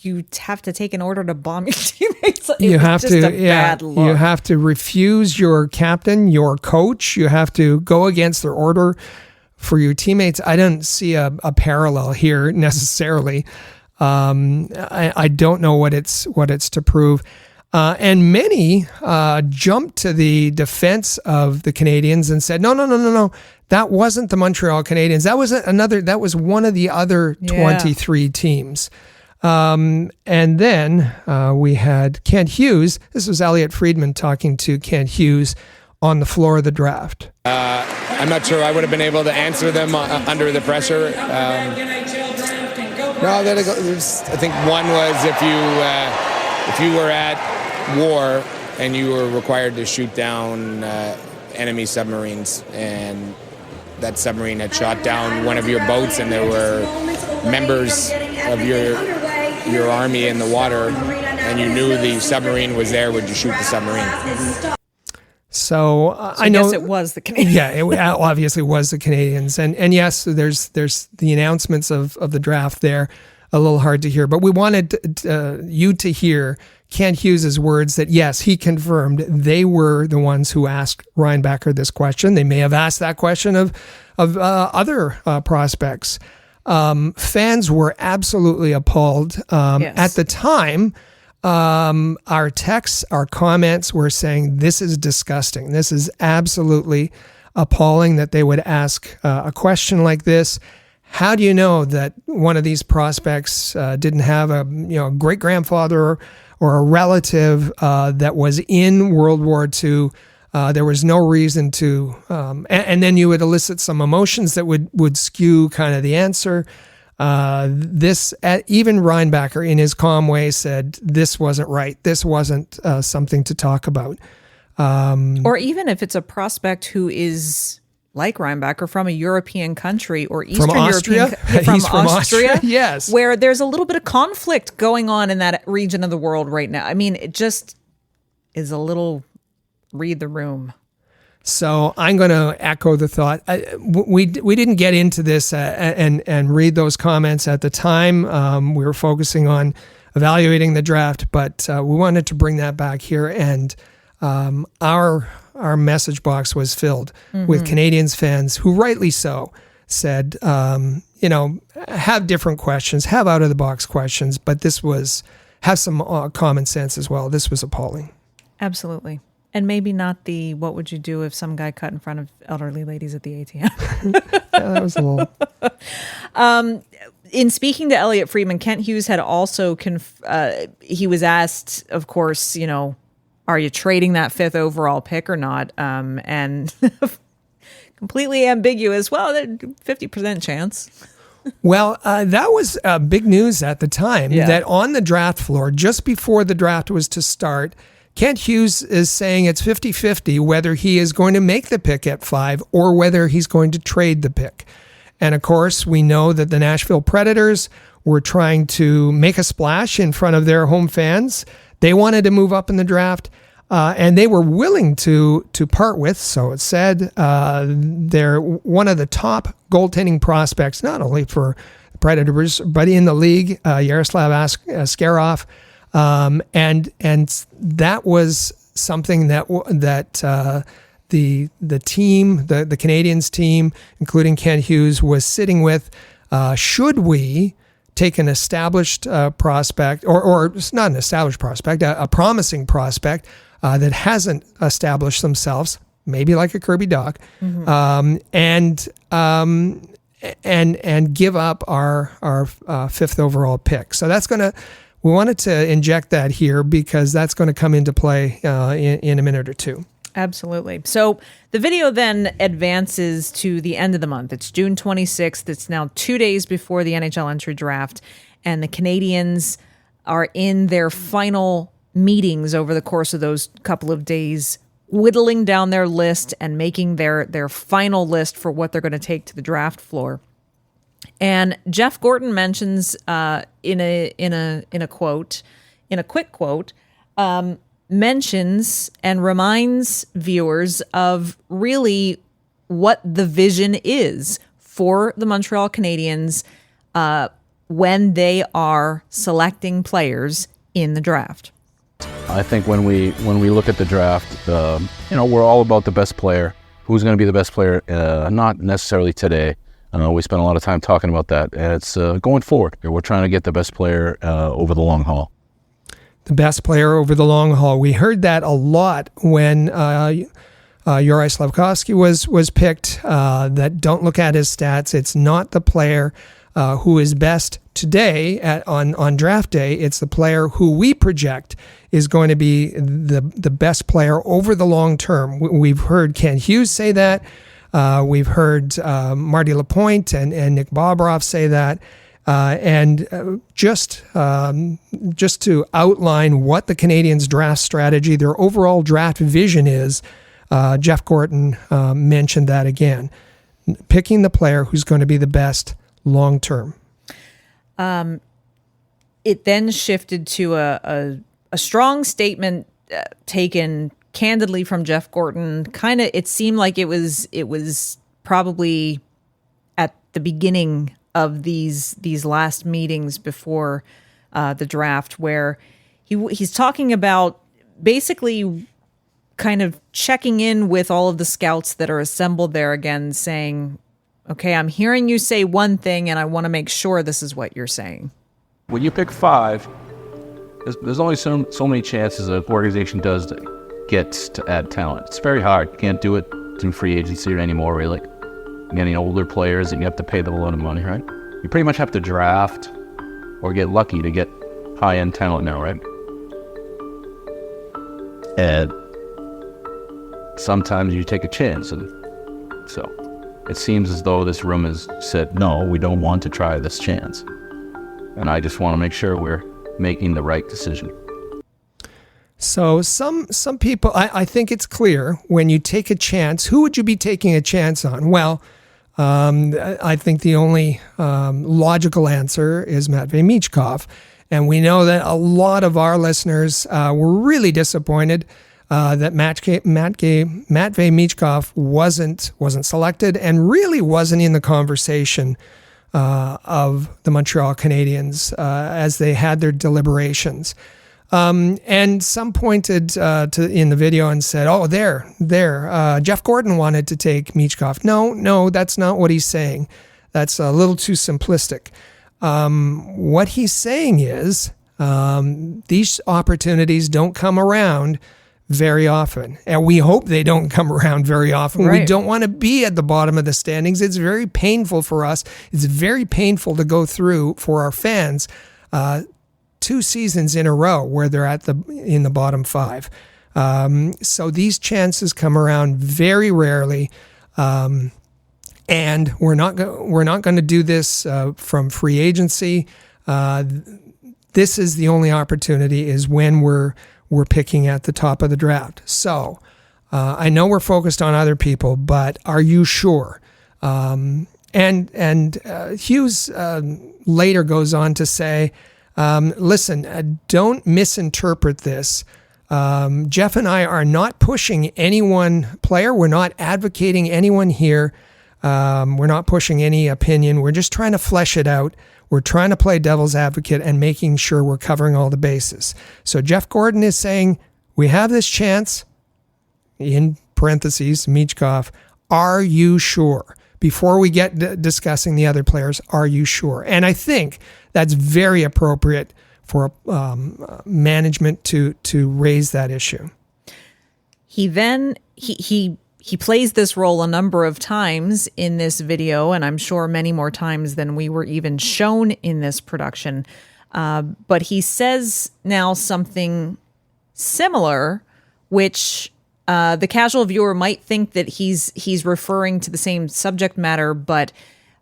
you have to take an order to bomb your teammates. You have to, bad look. you have to refuse your captain, your coach. You have to go against their order for your teammates. I don't see a parallel here necessarily. I don't know what it's to prove. And many jumped to the defense of the Canadiens and said, no. That wasn't the Montreal Canadiens. That was one of the other 23 teams. And then we had Kent Hughes. This was Elliot Friedman talking to Kent Hughes on the floor of the draft. I'm not sure I would have been able to answer them under the pressure. No, I think one was if you were at war and you were required to shoot down enemy submarines, and that submarine had shot down one of your boats, and there were members of your army in the water, and you knew the submarine was there, would you shoot the submarine? So I know guess it was the Canadiens. Yeah, it obviously was the Canadiens, and yes, there's the announcements of the draft there. A little hard to hear, but we wanted you to hear Kent Hughes' words that yes, he confirmed they were the ones who asked Reinbacher this question. They may have asked that question of other prospects. Fans were absolutely appalled. Yes. At the time, our texts, our comments were saying, "This is disgusting. This is absolutely appalling that they would ask a question like this. How do you know that one of these prospects didn't have a great grandfather or a relative that was in World War II? There was no reason to, and then you would elicit some emotions that would skew kind of the answer. Even Reinbacher in his calm way said this wasn't right. This wasn't something to talk about. Or even if it's a prospect who is like Reinbacher from a European country or Eastern European, He's from Austria, yes, where there's a little bit of conflict going on in that region of the world right now. I mean, it just is a little read the room. So I'm going to echo the thought. We didn't get into this and read those comments at the time. We were focusing on evaluating the draft, but we wanted to bring that back here, and our message box was filled with Canadiens fans who, rightly so, said, have different questions, have out of the box questions, but have some common sense as well. This was appalling. Absolutely. And maybe not the what would you do if some guy cut in front of elderly ladies at the ATM. Yeah, that was a little. In speaking to Elliot Friedman, Kent Hughes had also he was asked, of course, are you trading that 5th overall pick or not? And completely ambiguous. Well, 50% chance. Well, that was big news at the time. Yeah. That on the draft floor, just before the draft was to start, Kent Hughes is saying it's 50-50 whether he is going to make the pick at 5 or whether he's going to trade the pick. And of course, we know that the Nashville Predators were trying to make a splash in front of their home fans. They wanted to move up in the draft, and they were willing to part with, so it said, they're one of the top goaltending prospects, not only for the Predators, but in the league, Yaroslav Askarov. And that was something that the team, the Canadiens team, including Kent Hughes, was sitting with. Should we take an established prospect, or it's not an established prospect, a promising prospect that hasn't established themselves, maybe like a Kirby Dach, and give up our fifth overall pick. So we wanted to inject that here because that's going to come into play in a minute or two. Absolutely. So the video then advances to the end of the month. It's June 26th. It's now 2 days before the NHL entry draft, and the Canadiens are in their final meetings over the course of those couple of days, whittling down their list and making their final list for what they're going to take to the draft floor. And Jeff Gorton mentions in a quick quote, mentions and reminds viewers of really what the vision is for the Montreal Canadiens when they are selecting players in the draft. I think when we look at the draft, we're all about the best player. Who's going to be the best player? Not necessarily today. We spent a lot of time talking about that. And it's going forward. We're trying to get the best player over the long haul. The best player over the long haul. We heard that a lot when Juraj Slafkovsky was picked. That don't look at his stats. It's not the player who is best today on draft day. It's the player who we project is going to be the best player over the long term. We've heard Ken Hughes say that. We've heard Marty Lapointe and Nick Bobroff say that. Just to outline what the Canadiens' draft strategy, their overall draft vision is, Jeff Gorton mentioned that again. Picking the player who's going to be the best long term. It then shifted to a strong statement taken candidly from Jeff Gorton. Kind of, it seemed like it was probably at the beginning of these last meetings before the draft, where he's talking about basically kind of checking in with all of the scouts that are assembled there again, saying, okay, I'm hearing you say one thing, and I want to make sure this is what you're saying. When you pick 5, there's only so many chances an organization does get to add talent. It's very hard. You can't do it through free agency anymore, really. You're getting older players, and you have to pay them a lot of money, right? You pretty much have to draft or get lucky to get high-end talent now, right? And sometimes you take a chance, and so it seems as though this room has said, no, we don't want to try this chance. And I just want to make sure we're making the right decision. So some people, I think it's clear when you take a chance, who would you be taking a chance on? Well, I think the only logical answer is Matvei Michkov. And we know that a lot of our listeners were really disappointed that Matvei Michkov wasn't selected and really wasn't in the conversation of the Montreal Canadiens as they had their deliberations. And some pointed in the video and said, oh, Jeff Gorton wanted to take Michkov. No, that's not what he's saying. That's a little too simplistic. What he's saying is these opportunities don't come around very often. And we hope they don't come around very often. Right. We don't want to be at the bottom of the standings. It's very painful for us. It's very painful to go through for our fans 2 seasons in a row where they're in the bottom 5. So these chances come around very rarely. And we're not going to do this from free agency. This is the only opportunity is when we're picking at the top of the draft. So I know we're focused on other people, but are you sure? And Hughes later goes on to say, listen, don't misinterpret this. Jeff and I are not pushing any one player. We're not advocating anyone here. We're not pushing any opinion. We're just trying to flesh it out. We're trying to play devil's advocate and making sure we're covering all the bases. So Jeff Gorton is saying, we have this chance, in parentheses, Michkov, are you sure? Before we get discussing the other players, are you sure? And I think that's very appropriate for management to raise that issue. He then he he plays this role a number of times in this video, and I'm sure many more times than we were even shown in this production. But he says now something similar, which the casual viewer might think that he's referring to the same subject matter, but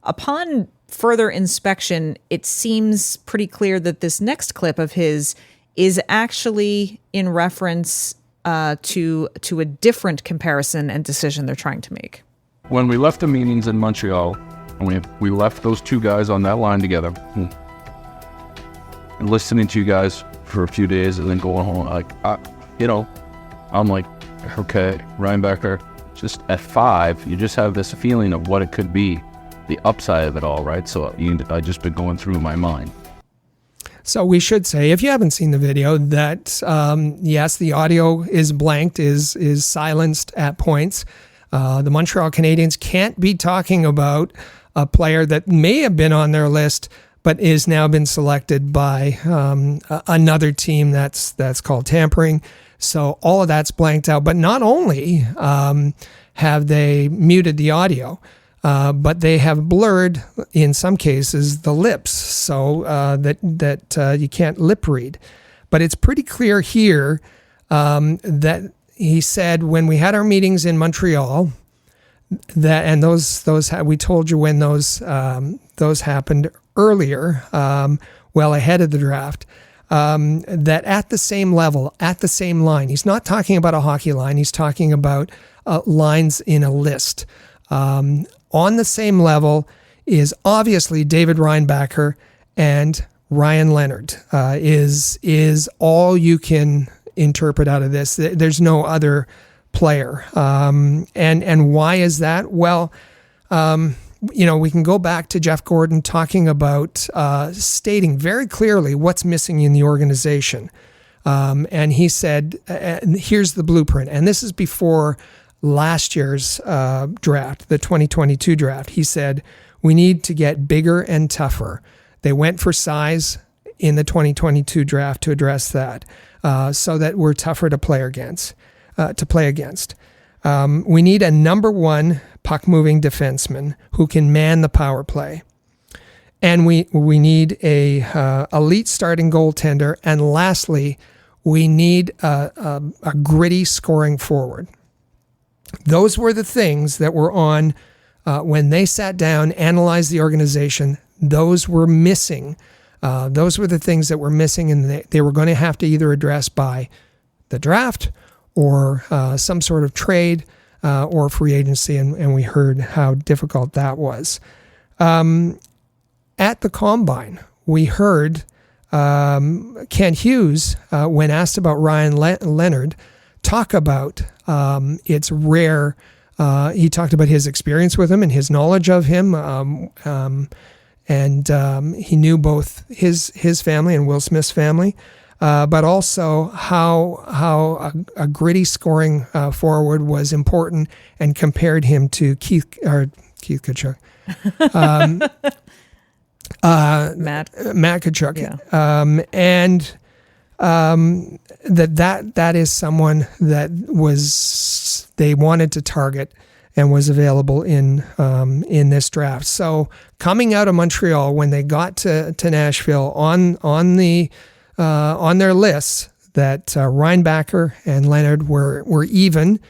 upon further inspection, it seems pretty clear that this next clip of his is actually in reference to a different comparison and decision they're trying to make. When we left the meetings in Montreal, and we left those two guys on that line together, and listening to you guys for a few days, and then going home, like, I'm like, okay, Ryan Becker, just at 5, you just have this feeling of what it could be, the upside of it all, right? So I just been going through my mind. So we should say, if you haven't seen the video, that yes, the audio is blanked, is silenced at points. The Montreal Canadiens can't be talking about a player that may have been on their list, but is now been selected by another team that's called tampering. So all of that's blanked out. But not only have they muted the audio, but they have blurred, in some cases, the lips, so that you can't lip read. But it's pretty clear here that he said when we had our meetings in Montreal, that, and we told you when those happened earlier, well ahead of the draft, that at the same level, at the same line, he's not talking about a hockey line, he's talking about lines in a list. On the same level is obviously David Reinbacher and Ryan Leonard is all you can interpret out of this. There's no other player. And why is that? Well, we can go back to Jeff Gordon talking about stating very clearly what's missing in the organization. And he said, here's the blueprint. And this is before last year's draft, the 2022 draft. He said, we need to get bigger and tougher. They went for size in the 2022 draft to address that, so that we're tougher to play against. We need a number 1 puck-moving defenseman who can man the power play. And we need a elite starting goaltender. And lastly, we need a gritty scoring forward. Those were the things that were on when they sat down, analyzed the organization. Those were missing. Those were the things that were missing, and they were going to have to either address by the draft or some sort of trade or free agency, and we heard how difficult that was. At the Combine, we heard Kent Hughes, when asked about Ryan Leonard, talk about it's rare. He talked about his experience with him and his knowledge of him, and he knew both his family and Will Smith's family, but also how a gritty scoring forward was important, and compared him to Keith Tkachuk. Matt Tkachuk, yeah. And that is someone that they wanted to target and was available in this draft. So coming out of Montreal, when they got to Nashville, on their lists, that Reinbacher and Leonard were even,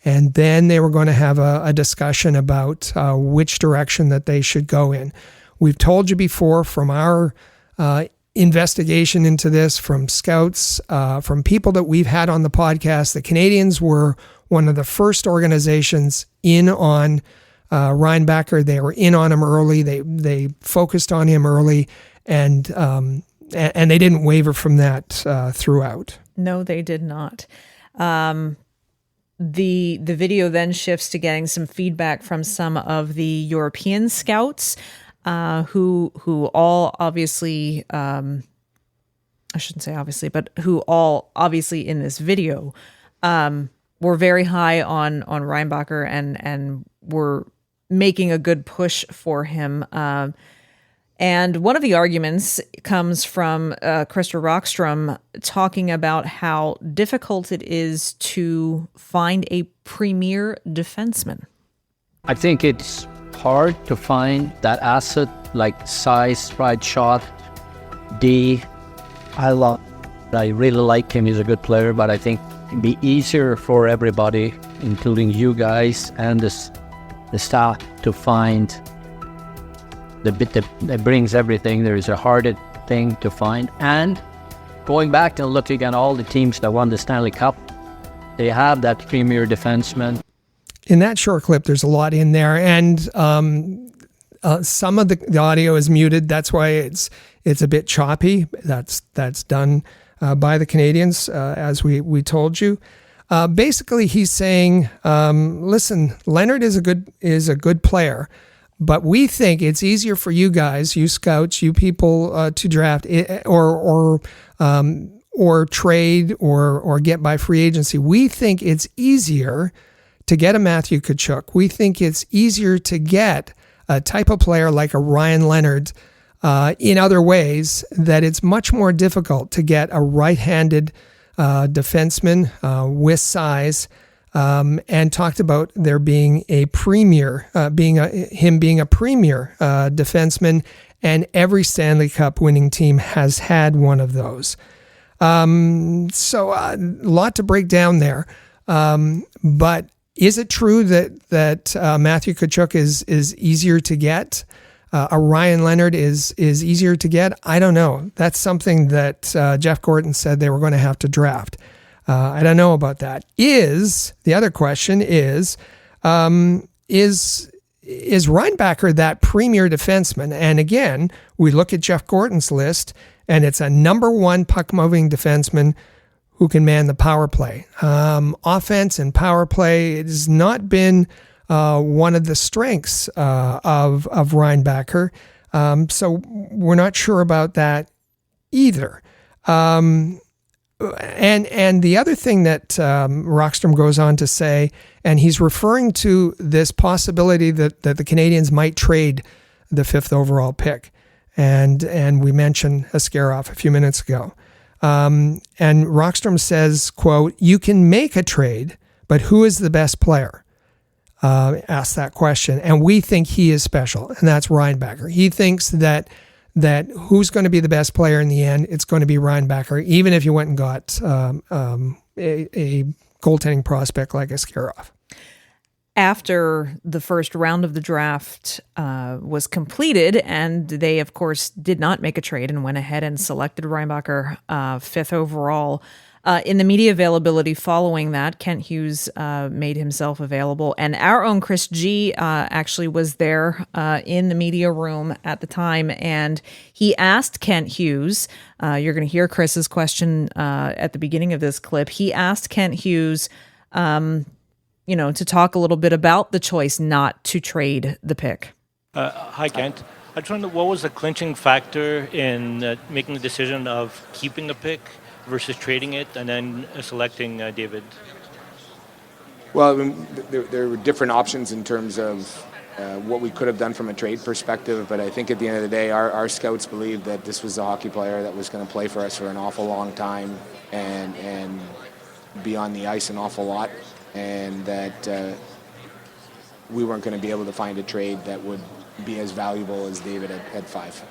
and then they were going to have a discussion about which direction that they should go in. We've told you before from our investigation into this, from scouts, from people that we've had on the podcast, the Canadiens were one of the first organizations in on Reinbacher. They were in on him early. They focused on him early, and they didn't waver from that throughout. No, they did not. The video then shifts to getting some feedback from some of the European scouts, who all obviously, I shouldn't say obviously, but who all obviously in this video were very high on Reinbacher and were making a good push for him. And one of the arguments comes from Krista Rockstrom talking about how difficult it is to find a premier defenseman. I think it's hard to find that asset like size, right shot, D. I really like him. He's a good player, but I think it'd be easier for everybody, including you guys and the staff, to find the bit that brings everything. There is a harder thing to find. And going back and looking at all the teams that won the Stanley Cup, they have that premier defenseman. In that short clip, there's a lot in there, and some of the audio is muted. That's why it's a bit choppy. That's done by the Canadiens, as we told you. Basically, he's saying, listen, Leonard is a good player, but we think it's easier for you guys, you scouts, you people, to draft or trade or get by free agency. We think it's easier to get a Matthew Tkachuk. We think it's easier to get a type of player like a Ryan Leonard in other ways, that it's much more difficult to get a right-handed defenseman with size, and talked about there being a premier, him being a premier defenseman, and every Stanley Cup winning team has had one of those. So a lot to break down there. But is it true that Matthew Tkachuk is easier to get? A Ryan Leonard is easier to get? I don't know. That's something that Jeff Gorton said they were going to have to draft. I don't know about that. The other question is Reinbacher that premier defenseman? And again, we look at Jeff Gorton's list, and it's a number one puck-moving defenseman who can man the power play. Offense and power play, it has not been one of the strengths of Reinbacher. So we're not sure about that either. And the other thing that Rockstrom goes on to say, and he's referring to this possibility that the Canadiens might trade the 5th overall pick. And we mentioned Askarov a few minutes ago. And Rockstrom says, quote, "You can make a trade, but who is the best player?" Asked that question. And we think he is special, and that's Reinbacher. He thinks that who's going to be the best player in the end, it's going to be Reinbacher, even if you went and got a goaltending prospect like Askarov. After the first round of the draft was completed, and they, of course, did not make a trade and went ahead and selected Reinbacher 5th overall. In the media availability following that, Kent Hughes made himself available, and our own Chris G actually was there in the media room at the time, and he asked Kent Hughes, you're going to hear Chris's question at the beginning of this clip, he asked Kent Hughes to talk a little bit about the choice not to trade the pick. Hi, Kent. I just wonder, what was the clinching factor in making the decision of keeping the pick versus trading it and then selecting David? Well, there were different options in terms of what we could have done from a trade perspective, but I think at the end of the day, our scouts believed that this was a hockey player that was going to play for us for an awful long time and be on the ice an awful lot, and that we weren't going to be able to find a trade that would be as valuable as David at 5.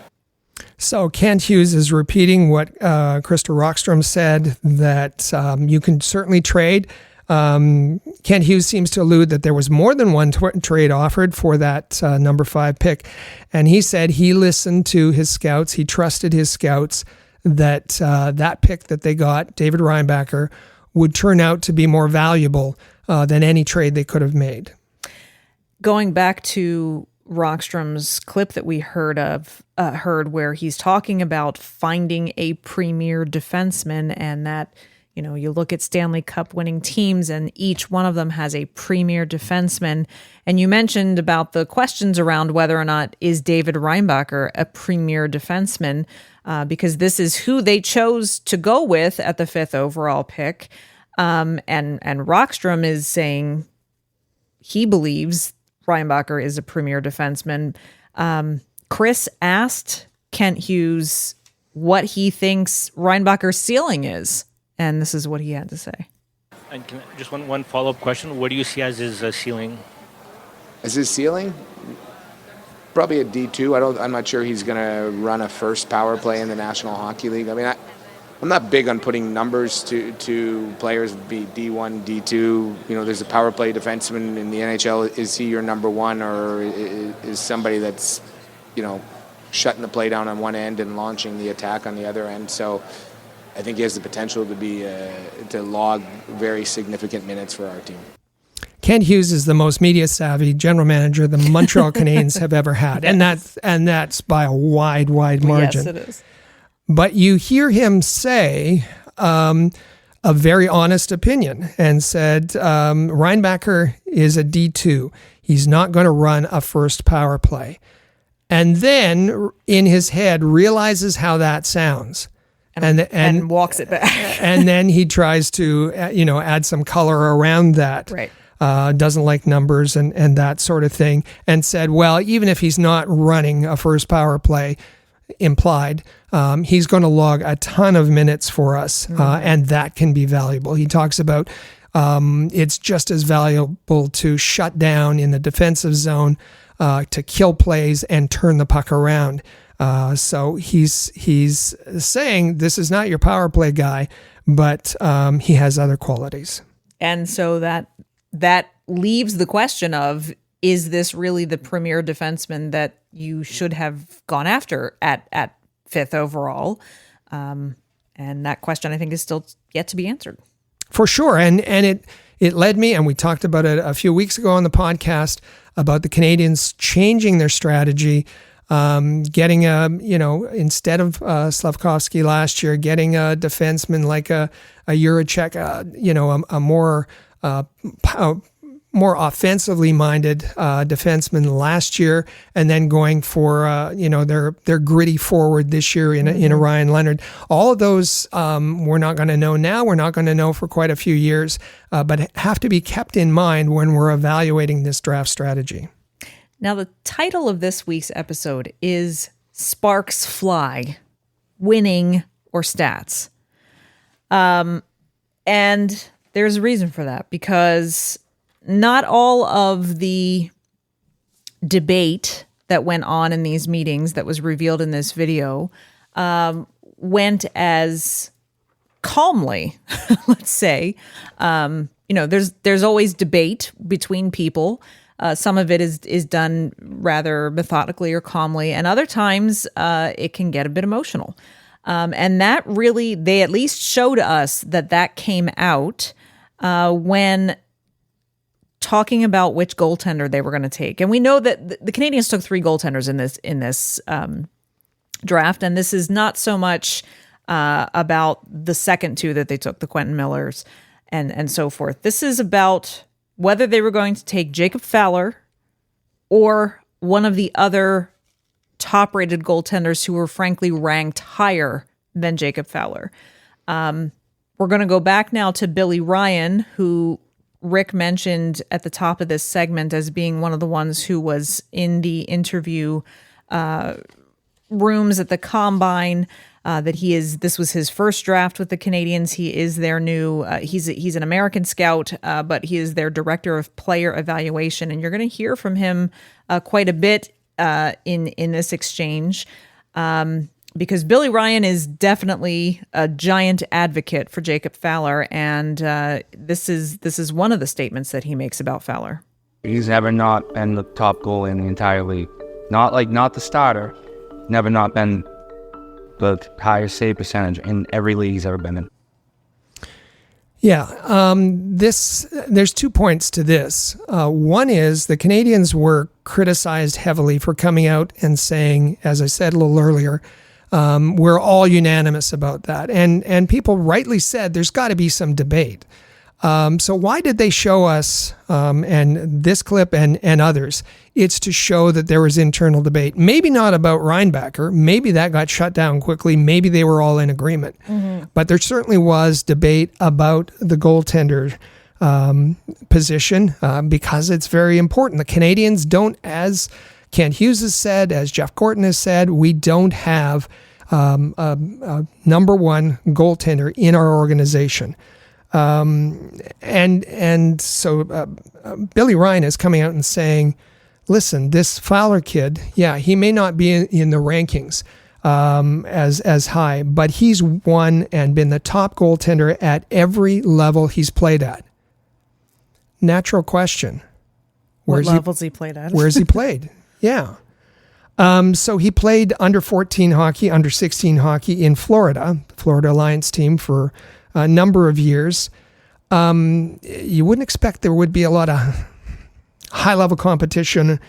So Kent Hughes is repeating what Krista Rockstrom said, that you can certainly trade. Kent Hughes seems to allude that there was more than one trade offered for that number 5 pick. And he said he listened to his scouts. He trusted his scouts that that pick that they got, David Reinbacher, would turn out to be more valuable than any trade they could have made. Going back to Rockstrom's clip that we heard where he's talking about finding a premier defenseman, and that, you look at Stanley Cup winning teams and each one of them has a premier defenseman. And you mentioned about the questions around whether or not is David Reinbacher a premier defenseman, because this is who they chose to go with at the 5th overall pick. And Rockstrom is saying he believes Reinbacher is a premier defenseman. Chris asked Kent Hughes what he thinks Reinbacher's ceiling is, and this is what he had to say. And just one follow-up question. What do you see as his ceiling? As his ceiling? Probably a D2. I'm not sure he's going to run a first power play in the National Hockey League. I mean, I'm not big on putting numbers to players, be D1, D2. You know, there's a power play defenseman in the NHL. Is he your number one, or is somebody that's, you know, shutting the play down on one end and launching the attack on the other end? So I think he has the potential to be to log very significant minutes for our team. Kent Hughes is the most media savvy general manager the Montreal Canadiens have ever had, Yes. and that's by a wide margin. Yes, it is. But you hear him say a very honest opinion and said Reinbacher is a D2. He's not going to run a first power play. And then in his head realizes how that sounds. And walks it back. And then he tries to, add some color around that. Right. Doesn't like numbers and that sort of thing. And said, well, even if he's not running a first power play, implied, he's going to log a ton of minutes for us, and that can be valuable. He talks about it's just as valuable to shut down in the defensive zone, to kill plays and turn the puck around. So he's saying this is not your power play guy, but he has other qualities. And so that leaves the question of, is this really the premier defenseman that you should have gone after at fifth overall? And that question, I think, is still yet to be answered. For sure. And it led me, and we talked about it a few weeks ago on the podcast, about the Canadiens changing their strategy, getting instead of Slavkovsky last year, getting a defenseman like a Juracek, a more offensively minded defenseman last year, and then going for their gritty forward this year in a Ryan Leonard. All of those we're not going to know now. We're not going to know for quite a few years, but have to be kept in mind when we're evaluating this draft strategy. Now, the title of this week's episode is Sparks Fly, Winning or Stats. And there's a reason for that, because not all of the debate that went on in these meetings that was revealed in this video went as calmly, let's say. There's always debate between people. Some of it is done rather methodically or calmly, and other times it can get a bit emotional. And that really, they at least showed us that came out when talking about which goaltender they were going to take. And we know that the Canadiens took 3 goaltenders in this draft, and this is not so much about the second 2 that they took, the Quentin Millers and so forth. This is about whether they were going to take Jacob Fowler or one of the other top-rated goaltenders who were frankly ranked higher than Jacob Fowler. We're going to go back now to Billy Ryan, who Rick mentioned at the top of this segment as being one of the ones who was in the interview rooms at the Combine. This was his first draft with the Canadiens. He is their new, he's an American scout, but he is their director of player evaluation. And you're going to hear from him quite a bit in this exchange, because Billy Ryan is definitely a giant advocate for Jacob Fowler. And this is one of the statements that he makes about Fowler. He's never not been the top goalie in the entire league. Not the starter. Never not been the highest save percentage in every league he's ever been in. Yeah, there's 2 points to this. One is the Canadiens were criticized heavily for coming out and saying, as I said a little earlier, we're all unanimous about that. And people rightly said there's got to be some debate. So why did they show us, and this clip and others? It's to show that there was internal debate. Maybe not about Reinbacher. Maybe that got shut down quickly. Maybe they were all in agreement. Mm-hmm. But there certainly was debate about the goaltender position because it's very important. The Canadiens don't, as Kent Hughes has said, as Jeff Gorton has said, we don't have a number one goaltender in our organization. And so Billy Ryan is coming out and saying, listen, this Fowler kid, yeah, he may not be in the rankings as high, but he's won and been the top goaltender at every level he's played at. Natural question. What levels he played at? Where's he played? Yeah. So he played under 14 hockey, under 16 hockey in Florida Alliance team for a number of years. You wouldn't expect there would be a lot of high level competition.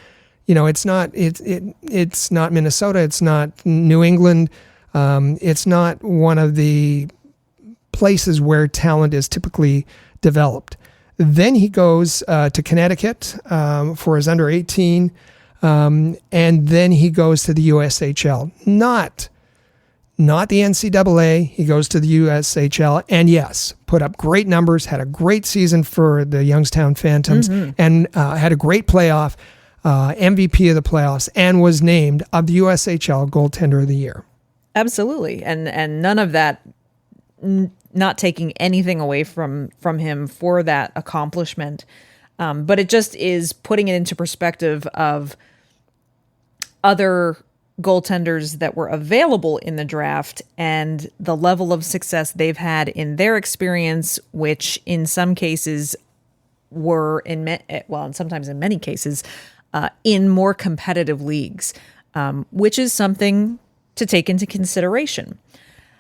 You know, it's not Minnesota. It's not New England. It's not one of the places where talent is typically developed. Then he goes to Connecticut for his under 18. And then he goes to the USHL, not the NCAA. He goes to the USHL, and yes, put up great numbers, had a great season for the Youngstown Phantoms, and had a great playoff, MVP of the playoffs, and was named of the USHL Goaltender of the Year. Absolutely, and none of that, not taking anything away from him for that accomplishment, but it just is putting it into perspective of other goaltenders that were available in the draft and the level of success they've had in their experience, which in some cases were and sometimes in many cases, in more competitive leagues, which is something to take into consideration.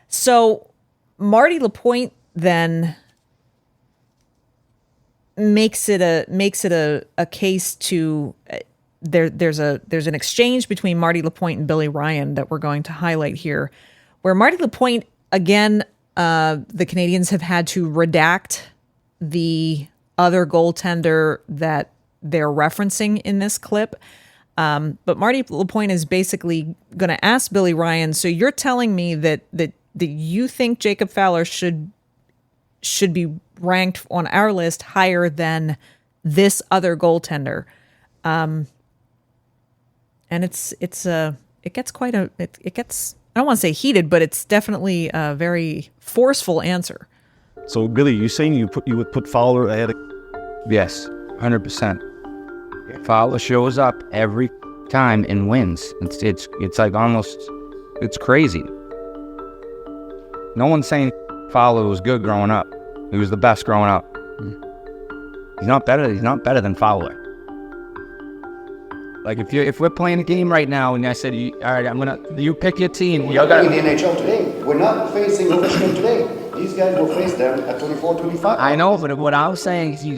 So Marty Lapointe then makes it a case to there's an exchange between Marty Lapointe and Billy Ryan that we're going to highlight here, where Marty Lapointe, again, the Canadiens have had to redact the other goaltender that they're referencing in this clip. But Marty Lapointe is basically going to ask Billy Ryan, so you're telling me that you think Jacob Fowler should be ranked on our list higher than this other goaltender? And it gets I don't want to say heated, but it's definitely a very forceful answer. So Billy, you saying you would put Fowler ahead of... Yes, 100%. Fowler shows up every time and wins. It's like almost, it's crazy. No one's saying Fowler was good growing up. He was the best growing up. He's not better than Fowler. Like if we're playing a game right now and I said, all right, you pick your team. We're not in the NHL today. We're not facing Christian today. These guys will face them at 24, 25. I know, but what I was saying is he's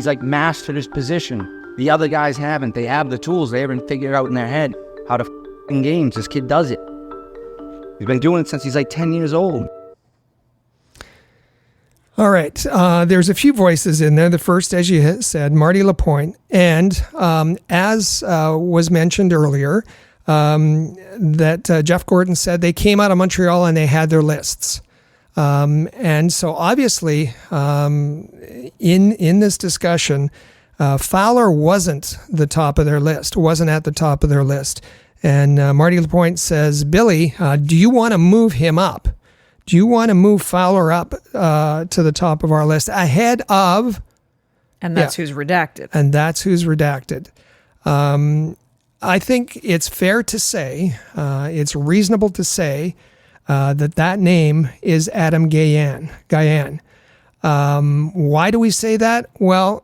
like mastered his position. The other guys haven't. They have the tools. They haven't figured out in their head how to f***ing games. This kid does it. He's been doing it since he's like 10 years old. All right. There's a few voices in there. The first, as you said, Marty Lapointe. And as was mentioned earlier, that Jeff Gorton said they came out of Montreal and they had their lists. And so obviously in this discussion, Fowler wasn't at the top of their list. And Marty Lapointe says, Billy, do you want to move him up? Do you want to move Fowler up to the top of our list ahead of... And that's who's redacted. And that's who's redacted. I think it's fair to say, it's reasonable to say that name is Adam Gajan. Why do we say that? Well,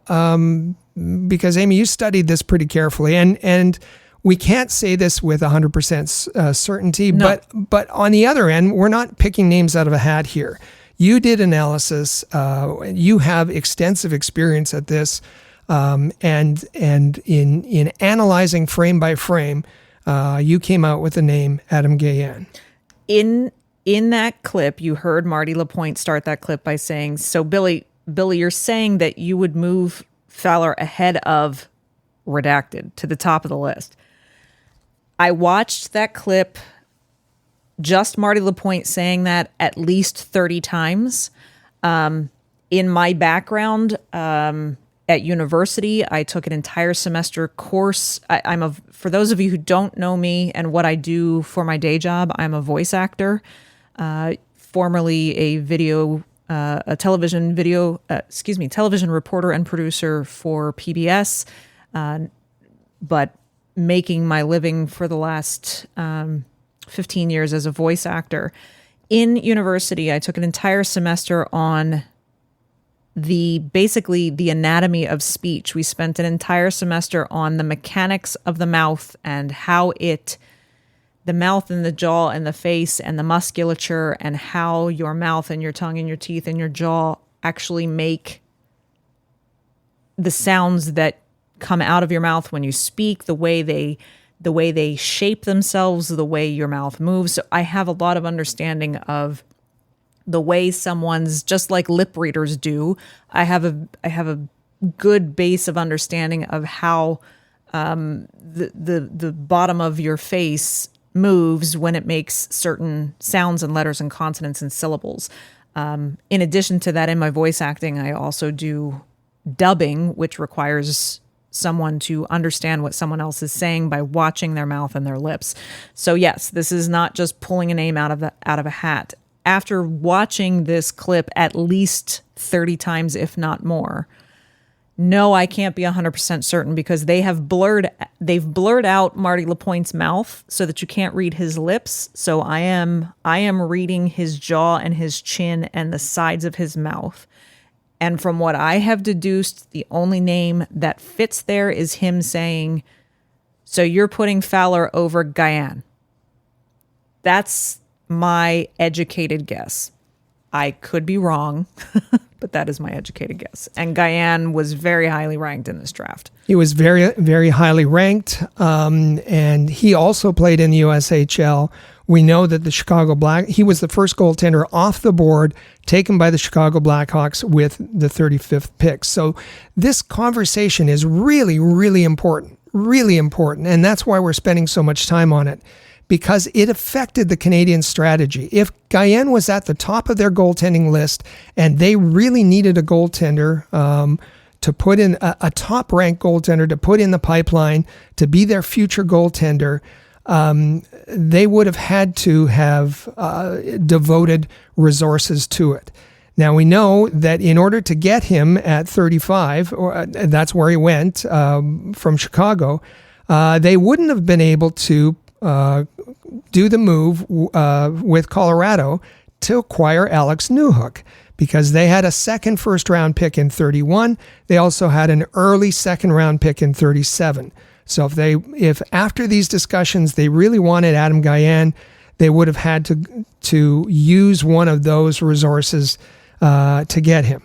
because Amy, you studied this pretty carefully, and we can't say this with 100% certainty, no. But on the other end, we're not picking names out of a hat here. You did analysis. You have extensive experience at this, and in analyzing frame by frame, you came out with the name Adam Gajan. In that clip, you heard Marty Lapointe start that clip by saying, "So Billy, you're saying that you would move Fowler ahead of redacted to the top of the list." I watched that clip, just Marty Lapointe saying that at least 30 times. In my background, at university, I took an entire semester course. For those of you who don't know me and what I do for my day job, I'm a voice actor, formerly a television reporter and producer for PBS, but making my living for the last 15 years as a voice actor. In university, I took an entire semester on basically the anatomy of speech. We spent an entire semester on the mechanics of the mouth and how the mouth and the jaw and the face and the musculature and how your mouth and your tongue and your teeth and your jaw actually make the sounds that come out of your mouth when you speak, the way they shape themselves, the way your mouth moves. So I have a lot of understanding of the way someone's, just like lip readers do. I have a good base of understanding of how the bottom of your face moves when it makes certain sounds and letters and consonants and syllables. In addition to that, in my voice acting, I also do dubbing, which requires someone to understand what someone else is saying by watching their mouth and their lips. So yes, this is not just pulling a name out of a hat. After watching this clip at least 30 times, if not more, no, I can't be 100% certain because they've blurred out Marty Lapointe's mouth so that you can't read his lips. So I am reading his jaw and his chin and the sides of his mouth. And from what I have deduced, the only name that fits there is him saying, "So you're putting Fowler over Guyan." That's my educated guess. I could be wrong, but that is my educated guess. And Guyan was very highly ranked in this draft. He was very, very highly ranked, and he also played in the USHL. We know that he was the first goaltender off the board taken by the Chicago Blackhawks with the 35th pick. So this conversation is really, really important, and that's why we're spending so much time on it, because it affected the Canadiens' strategy. If Guyan was at the top of their goaltending list and they really needed a goaltender to put in a top-ranked goaltender to put in the pipeline to be their future goaltender, they would have had to have devoted resources to it. Now, we know that in order to get him at 35, that's where he went from Chicago, they wouldn't have been able to do the move with Colorado to acquire Alex Newhook, because they had a second first-round pick in 31. They also had an early second-round pick in 37. So if after these discussions they really wanted Adam Guyan, they would have had to use one of those resources to get him.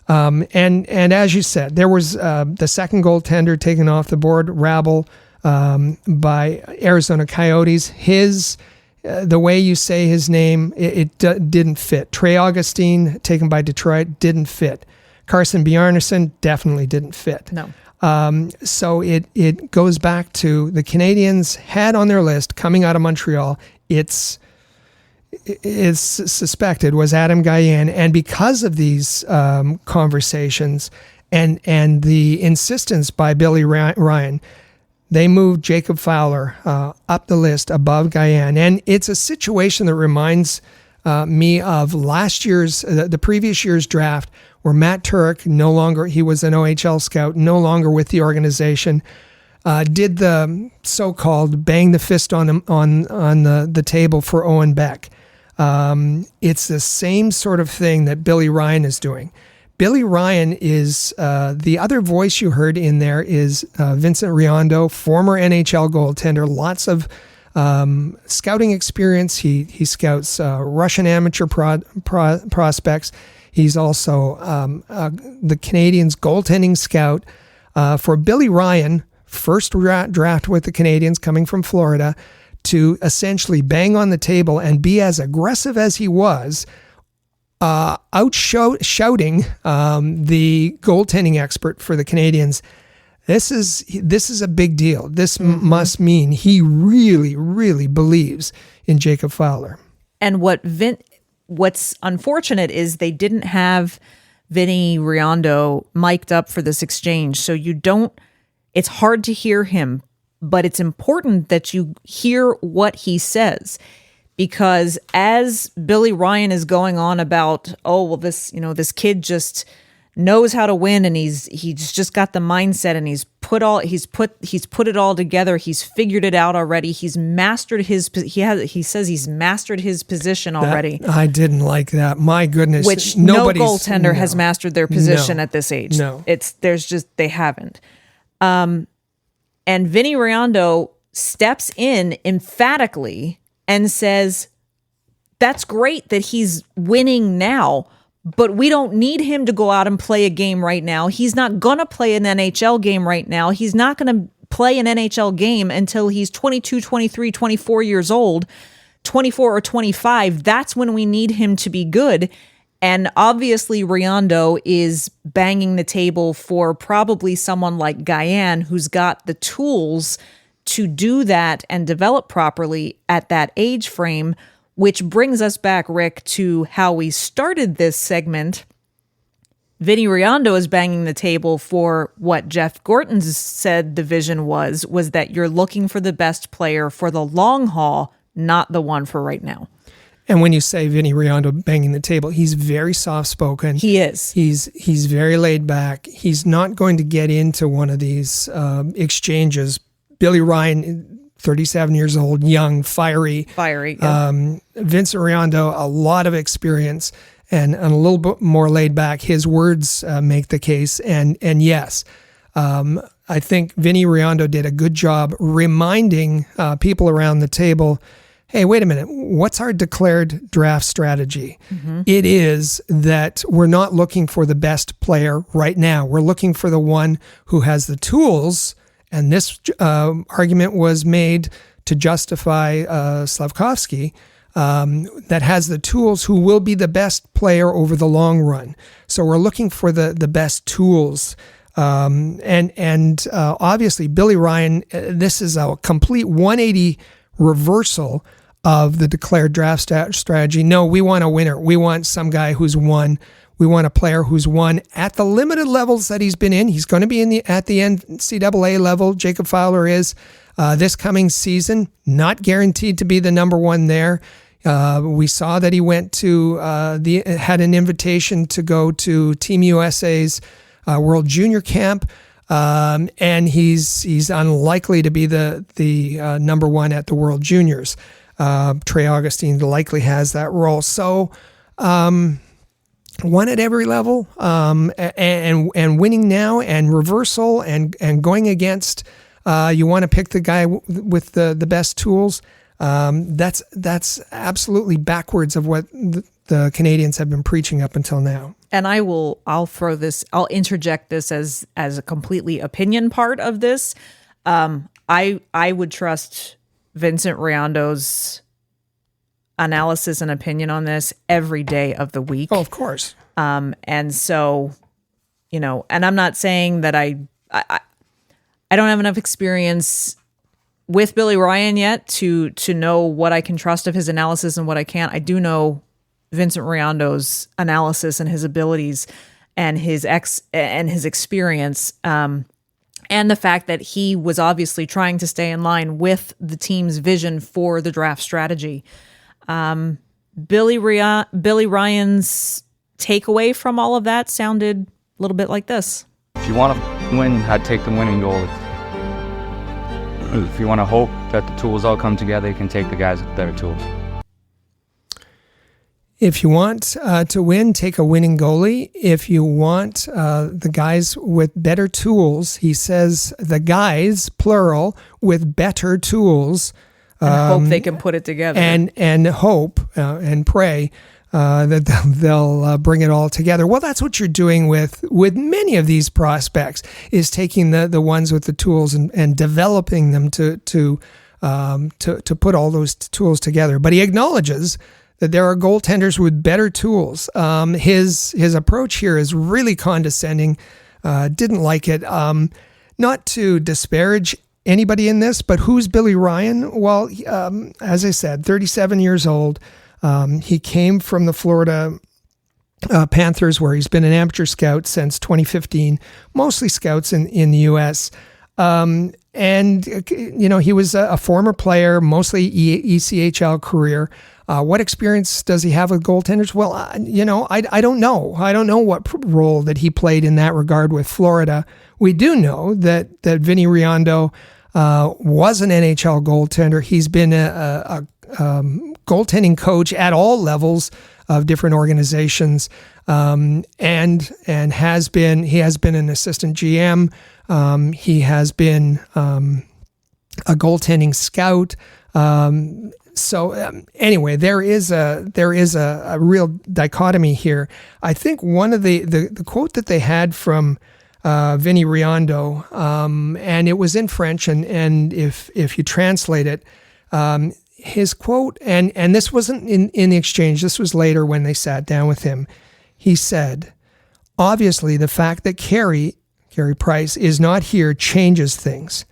And as you said, there was the second goaltender taken off the board, Rabel, by Arizona Coyotes. The way you say his name, it didn't fit. Trey Augustine, taken by Detroit, didn't fit. Carson Bjarnason definitely didn't fit. No. So it goes back to the Canadiens had on their list coming out of Montreal. It's suspected was Adam Guyan, and because of these conversations and the insistence by Billy Ryan, they moved Jacob Fowler up the list above Guyan. And it's a situation that reminds me of last year's, the previous year's draft, where Matt Turek, he was an OHL scout, no longer with the organization, did the so-called bang the fist on the table for Owen Beck. It's the same sort of thing that Billy Ryan is doing. Billy Ryan is, the other voice you heard in there is Vincent Riondo, former NHL goaltender, lots of scouting experience. He scouts Russian amateur prospects. He's also the Canadiens goaltending scout. For Billy Ryan, first draft with the Canadiens, coming from Florida, to essentially bang on the table and be as aggressive as he was, shouting the goaltending expert for the Canadiens. This is a big deal. This must mean he really, really believes in Jacob Fowler. And what's unfortunate is they didn't have Vinny Riondo mic'd up for this exchange. So it's hard to hear him, but it's important that you hear what he says. Because as Billy Ryan is going on about, this kid just knows how to win, and he's just got the mindset, and he's put it all together. He's figured it out already. He's mastered he says he's mastered his position already. I didn't like that. My goodness, which no goaltender has mastered their position at this age. No, they haven't. And Vinny Riondo steps in emphatically and says, that's great that he's winning now, but we don't need him to go out and play a game right now. He's not going to play an NHL game right now. He's not going to play an NHL game until he's 22, 23, 24 years old, 24 or 25. That's when we need him to be good. And obviously Riondo is banging the table for probably someone like Guyan, who's got the tools to do that and develop properly at that age frame, which brings us back, Rick, to how we started this segment. Vinny Riondo is banging the table for what Jeff Gorton said the vision was that you're looking for the best player for the long haul, not the one for right now. And when you say Vinny Riondo banging the table, he's very soft-spoken. He is. He's very laid back. He's not going to get into one of these exchanges. Billy Ryan, 37 years old, young, fiery. Yeah. Vincent Riondo, a lot of experience and a little bit more laid back. His words make the case. And yes, I think Vinny Riondo did a good job reminding people around the table, hey, wait a minute, what's our declared draft strategy? Mm-hmm. It is that we're not looking for the best player right now. We're looking for the one who has the tools. And this argument was made to justify Slavkovsky, that has the tools, who will be the best player over the long run. So we're looking for the best tools. And obviously, Billy Ryan, this is a complete 180 reversal of the declared draft strategy. No, we want a winner. We want some guy who's won. We want a player who's won at the limited levels that he's been in. He's going to be at the NCAA level. Jacob Fowler is this coming season, not guaranteed to be the number one there. We saw that he went to had an invitation to go to Team USA's World Junior Camp, and he's unlikely to be the number one at the World Juniors. Trey Augustine likely has that role. So. One at every level, and winning now, and reversal, and going against. You want to pick the guy with the best tools. That's absolutely backwards of what the Canadiens have been preaching up until now. And I'll interject this as a completely opinion part of this. I would trust Vincent Riondo's analysis and opinion on this every day of the week. Oh, of course. And so, and I'm not saying that I don't have enough experience with Billy Ryan yet to know what I can trust of his analysis and what I can't. I do know Vincent Riondo's analysis and his abilities and his experience, and the fact that he was obviously trying to stay in line with the team's vision for the draft strategy. Billy Ryan's takeaway from all of that sounded a little bit like this. If you want to win, I'd take the winning goal. If you want to hope that the tools all come together, you can take the guys with better tools. If you want to win, take a winning goalie. If you want the guys with better tools, he says the guys, plural, with better tools. And hope they can put it together. And hope and pray that they'll bring it all together. Well, that's what you're doing with many of these prospects, is taking the ones with the tools and developing them to put all those tools together. But he acknowledges that there are goaltenders with better tools. His approach here is really condescending. Didn't like it. Not to disparage anybody in this, but who's Billy Ryan? Well, as I said, 37 years old. He came from the Florida Panthers, where he's been an amateur scout since 2015, mostly scouts in the U.S. And, he was a former player, mostly ECHL career. What experience does he have with goaltenders? Well, I don't know. I don't know what role that he played in that regard with Florida. We do know that Vinny Riondo was an NHL goaltender. He's been a goaltending coach at all levels of different organizations, and has been an assistant GM. He has been a goaltending scout. Anyway, there is a real dichotomy here. I think one of the quote that they had from Vinny Riondo, and it was in French, and if you translate it, his quote, and this wasn't in the exchange, this was later when they sat down with him. He said, obviously the fact that Carey Price is not here changes things.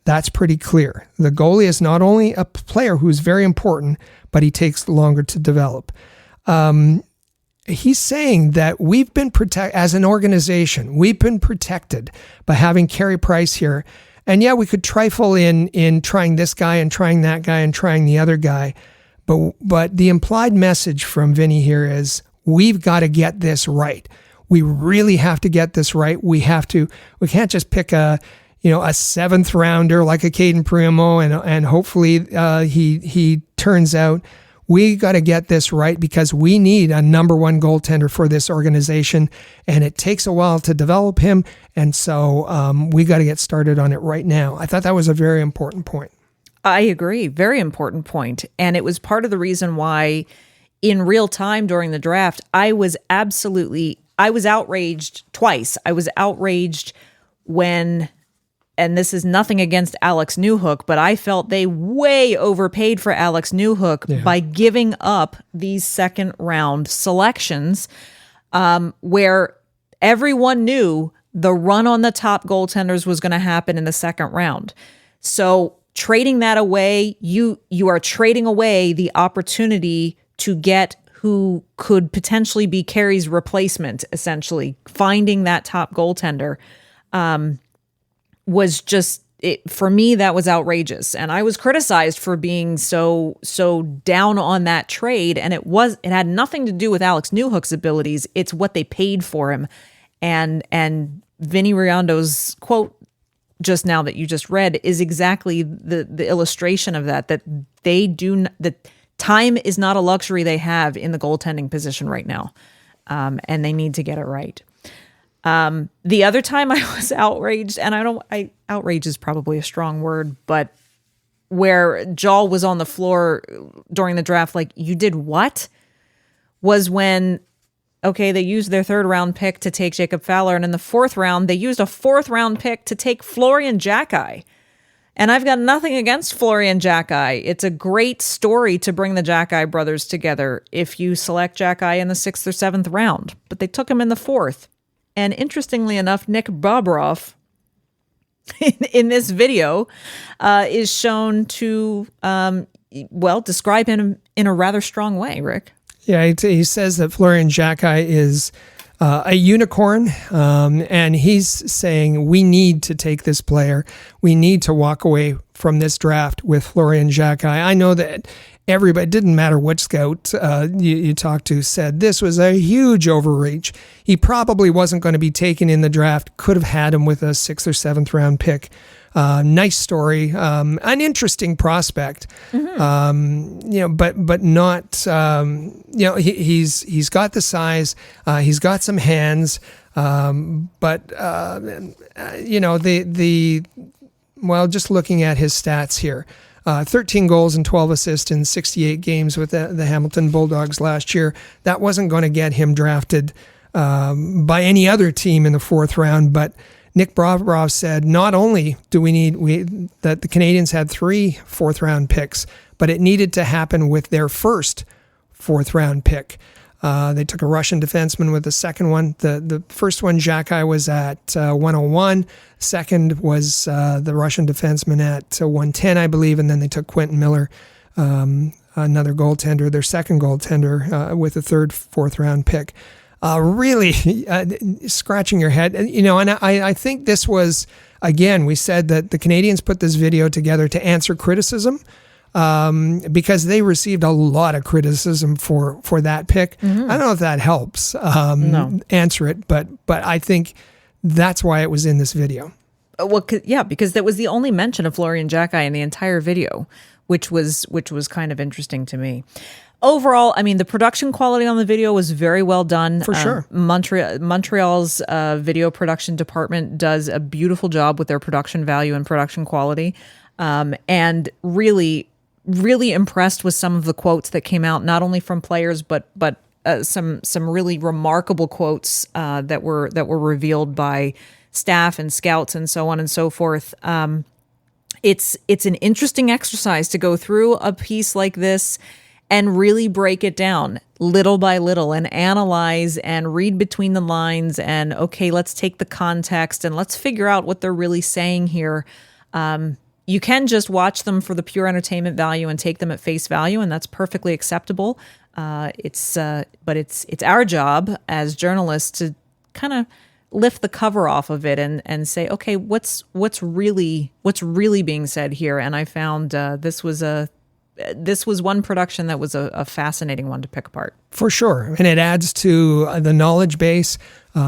That's pretty clear. The goalie is not only a player who's very important, but he takes longer to develop. He's saying that we've been as an organization, we've been protected by having Carey Price here. And yeah, we could trifle in trying this guy and trying that guy and trying the other guy. But the implied message from Vinny here is we've got to get this right. We really have to get this right. We can't just pick a seventh rounder like a Caden Primo and hopefully he turns out. We got to get this right because we need a number one goaltender for this organization, and it takes a while to develop him. And so we got to get started on it right now. I thought that was a very important point. I agree. Very important point. And it was part of the reason why in real time during the draft, I was outraged twice. I was outraged when, and this is nothing against Alex Newhook, but I felt they way overpaid for Alex Newhook by giving up these second round selections, where everyone knew the run on the top goaltenders was going to happen in the second round. So trading that away, you are trading away the opportunity to get who could potentially be Carey's replacement, essentially. Finding that top goaltender was just, for me, that was outrageous. And I was criticized for being so down on that trade. And it had nothing to do with Alex Newhook's abilities. It's what they paid for him. And Vinny Riondo's quote just now that you just read is exactly the illustration of that time is not a luxury they have in the goaltending position right now. And they need to get it right. The other time I was outraged, and outrage is probably a strong word, but where Joel was on the floor during the draft, like, you did what? Was when, they used their third round pick to take Jacob Fowler. And in the fourth round, they used a fourth round pick to take Florian Jacki. And I've got nothing against Florian Jacki. It's a great story to bring the Jacki brothers together if you select Jacki in the 6th or 7th round. But they took him in the 4th. And interestingly enough, Nick Bobroff in this video is shown to, describe him in a rather strong way, Rick. Yeah, he says that Florian Jacki is a unicorn, and he's saying we need to take this player. We need to walk away from this draft with Florian Jacki. I know that everybody, it didn't matter which scout you talked to, said this was a huge overreach. He probably wasn't going to be taken in the draft. Could have had him with a 6th or 7th round pick. Nice story, an interesting prospect, but not, he's got the size, he's got some hands, just looking at his stats here, 13 goals and 12 assists in 68 games with the Hamilton Bulldogs last year. That wasn't going to get him drafted by any other team in the 4th round, but Nick Bobroff said not only do we need that the Canadiens had 3 4th round picks, but it needed to happen with their first 4th round pick. They took a Russian defenseman with the second one. The first one, Jacki, was at 101. Second was the Russian defenseman at 110, I believe, and then they took Quentin Miller another goaltender, their second goaltender with a third, fourth round pick. Really scratching your head. And, and I think this was, again, we said that the Canadiens put this video together to answer criticism because they received a lot of criticism for that pick. I don't know if that helps answer it, but I think that's why it was in this video. Well, because that was the only mention of Florian Xhekaj in the entire video, which was kind of interesting to me. Overall, I mean, the production quality on the video was very well done. For sure. Montreal's video production department does a beautiful job with their production value and production quality. And really, really impressed with some of the quotes that came out, not only from players, but some really remarkable quotes that were revealed by staff and scouts and so on and so forth. It's an interesting exercise to go through a piece like this and really break it down little by little and analyze and read between the lines and, okay, let's take the context and let's figure out what they're really saying here. You can just watch them for the pure entertainment value and take them at face value, and that's perfectly acceptable. But it's our job as journalists to kind of lift the cover off of it and say, okay, what's really being said here? And I found this was one production that was a fascinating one to pick apart. For sure. And it adds to the knowledge base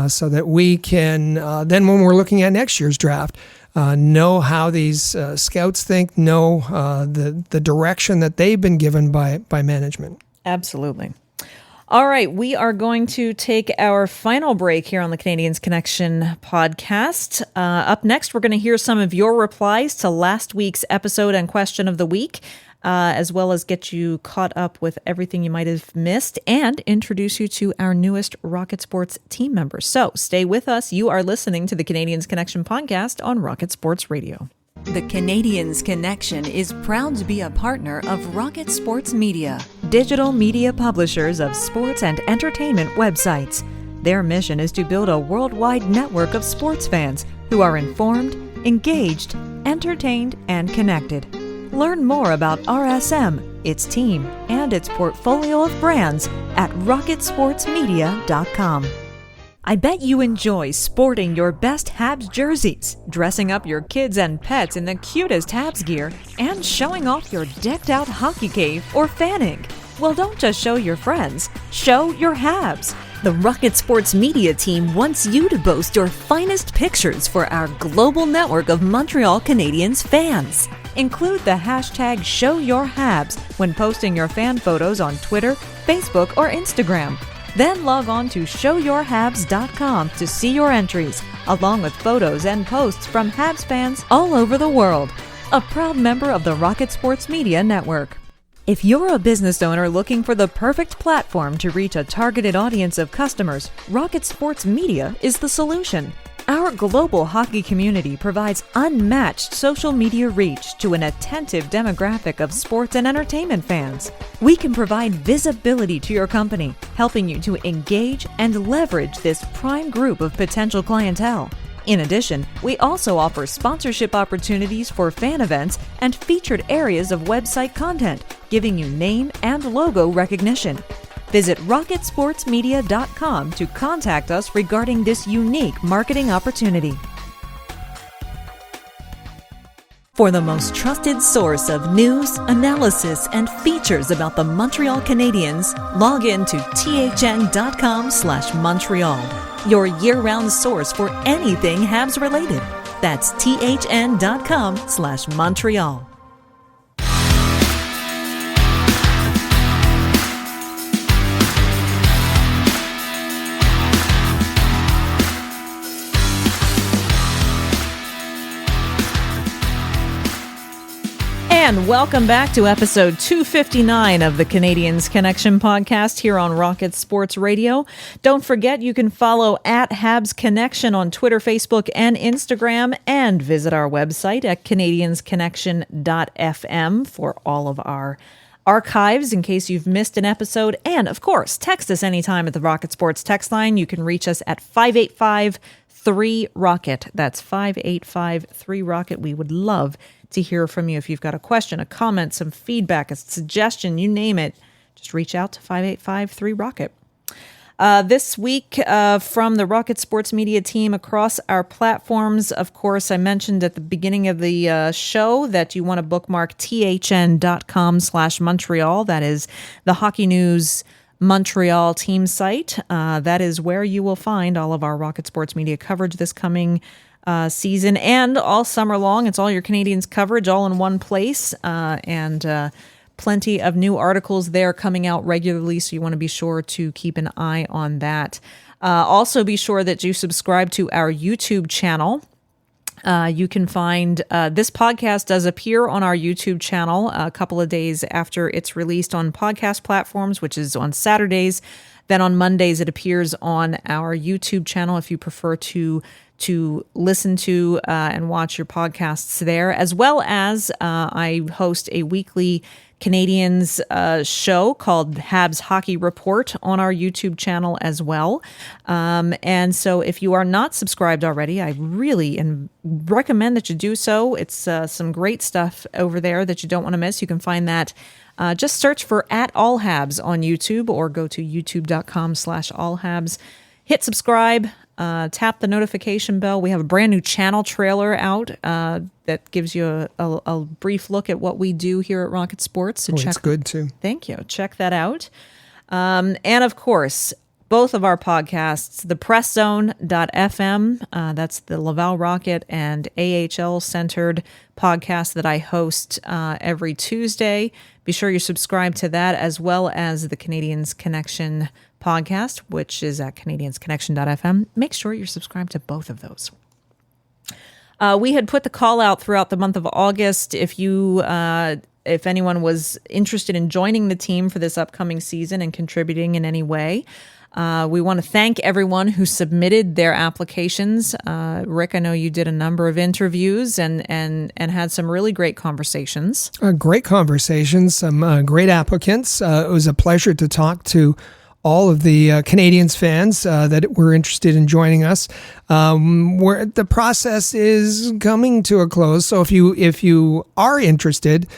so that we can, then when we're looking at next year's draft, know how these scouts think, know the direction that they've been given by management. Absolutely. All right, we are going to take our final break here on the Canadiens Connection podcast. Up next, we're going to hear some of your replies to last week's episode and question of the week, as well as get you caught up with everything you might have missed and introduce you to our newest Rocket Sports team members. So stay with us. You are listening to the Canadiens Connection podcast on Rocket Sports Radio. The Canadiens Connection is proud to be a partner of Rocket Sports Media, digital media publishers of sports and entertainment websites. Their mission is to build a worldwide network of sports fans who are informed, engaged, entertained, and connected. Learn more about RSM, its team, and its portfolio of brands at rocketsportsmedia.com. I bet you enjoy sporting your best Habs jerseys, dressing up your kids and pets in the cutest Habs gear, and showing off your decked-out hockey cave or fanning. Well, don't just show your friends, show your Habs. The Rocket Sports Media team wants you to boast your finest pictures for our global network of Montreal Canadiens fans. Include the hashtag #ShowYourHabs when posting your fan photos on Twitter, Facebook, or Instagram. Then log on to showyourhabs.com to see your entries, along with photos and posts from Habs fans all over the world. A proud member of the Rocket Sports Media Network. If you're a business owner looking for the perfect platform to reach a targeted audience of customers, Rocket Sports Media is the solution. Our global hockey community provides unmatched social media reach to an attentive demographic of sports and entertainment fans. We can provide visibility to your company, helping you to engage and leverage this prime group of potential clientele. In addition, we also offer sponsorship opportunities for fan events and featured areas of website content, giving you name and logo recognition. Visit rocketsportsmedia.com to contact us regarding this unique marketing opportunity. For the most trusted source of news, analysis, and features about the Montreal Canadiens, log in to thn.com/Montreal, your year-round source for anything Habs related. That's thn.com/Montreal. And welcome back to episode 259 of the Canadiens Connection podcast here on Rocket Sports Radio. Don't forget you can follow at Habs Connection on Twitter, Facebook, and Instagram, and visit our website at canadiensconnection.fm for all of our archives in case you've missed an episode. And of course, text us anytime at the Rocket Sports text line. You can reach us at 585-3-ROCKET. That's 585-3-ROCKET. We would love to hear from you. If you've got a question, a comment, some feedback, a suggestion, you name it, just reach out to 585-3-ROCKET. This week from the Rocket Sports Media team across our platforms, of course, I mentioned at the beginning of the show that you want to bookmark thn.com/Montreal. That is the Hockey News Montreal team site. That is where you will find all of our Rocket Sports Media coverage this coming season and all summer long. It's all your Canadiens coverage all in one place, and plenty of new articles there coming out regularly, so you want to be sure to keep an eye on that. Also, be sure that you subscribe to our YouTube channel. You can find this podcast does appear on our YouTube channel a couple of days after it's released on podcast platforms, which is on Saturdays. Then on Mondays, it appears on our YouTube channel if you prefer to listen to and watch your podcasts there, as well as I host a weekly Canadiens show called Habs Hockey Report on our YouTube channel as well. And so if you are not subscribed already, I really recommend that you do so. It's some great stuff over there that you don't want to miss. You can find that. Just search for @AllHabs on YouTube or go to youtube.com/AllHabs. Hit subscribe. Tap the notification bell. We have a brand new channel trailer out that gives you a brief look at what we do here at Rocket Sports. So it's good too. Thank you. Check that out. And of course, both of our podcasts, the PressZone.fm, that's the Laval Rocket and AHL centered podcast that I host every Tuesday. Be sure you subscribe to that, as well as the Canadiens Connection podcast, which is at CanadiensConnection.fm. Make sure you're subscribed to both of those. We had put the call out throughout the month of August. If anyone was interested in joining the team for this upcoming season and contributing in any way, we want to thank everyone who submitted their applications. Rick, I know you did a number of interviews and had some really great conversations. Great conversations, some great applicants. It was a pleasure to talk to all of the Canadiens fans that were interested in joining us. Where the process is coming to a close, so if you are interested,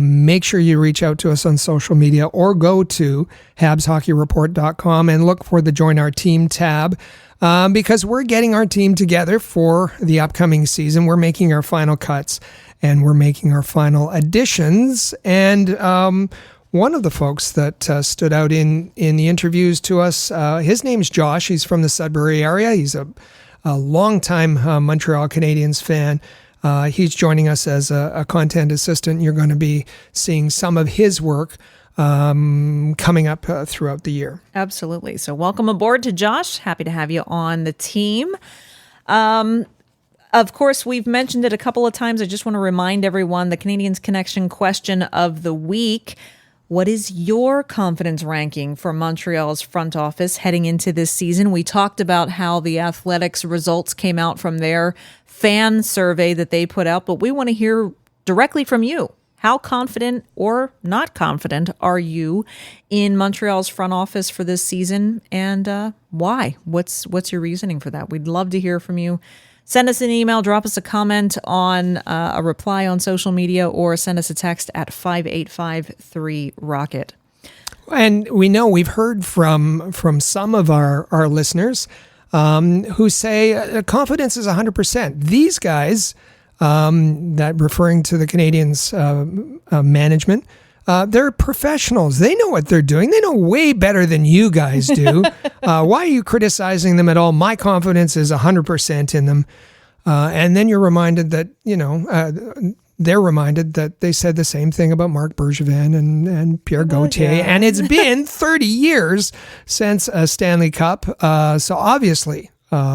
make sure you reach out to us on social media or go to habshockeyreport.com and look for the Join Our Team tab, because we're getting our team together for the upcoming season. We're making our final cuts and we're making our final additions. And one of the folks that stood out in the interviews to us, his name's Josh. He's from the Sudbury area. He's a longtime Montreal Canadiens fan. He's joining us as a content assistant. You're going to be seeing some of his work coming up throughout the year. Absolutely. So welcome aboard to Josh. Happy to have you on the team. Of course, we've mentioned it a couple of times. I just want to remind everyone the Canadiens Connection question of the week. What is your confidence ranking for Montreal's front office heading into this season? We talked about how the Athletics results came out from their fan survey that they put out, but we want to hear directly from you. How confident or not confident are you in Montreal's front office for this season, and why? What's your reasoning for that? We'd love to hear from you. Send us an email, drop us a comment on a reply on social media, or send us a text at 585-3-ROCKET. And we know we've heard from some of our listeners who say confidence is 100%. These guys, that referring to the Canadiens management, they're professionals. They know what they're doing. They know way better than you guys do. Why are you criticizing them at all? My confidence is 100% in them. And then you're reminded that, they're reminded that they said the same thing about Marc Bergevin and Pierre Gauthier. Yeah. And it's been 30 years since a Stanley Cup. So obviously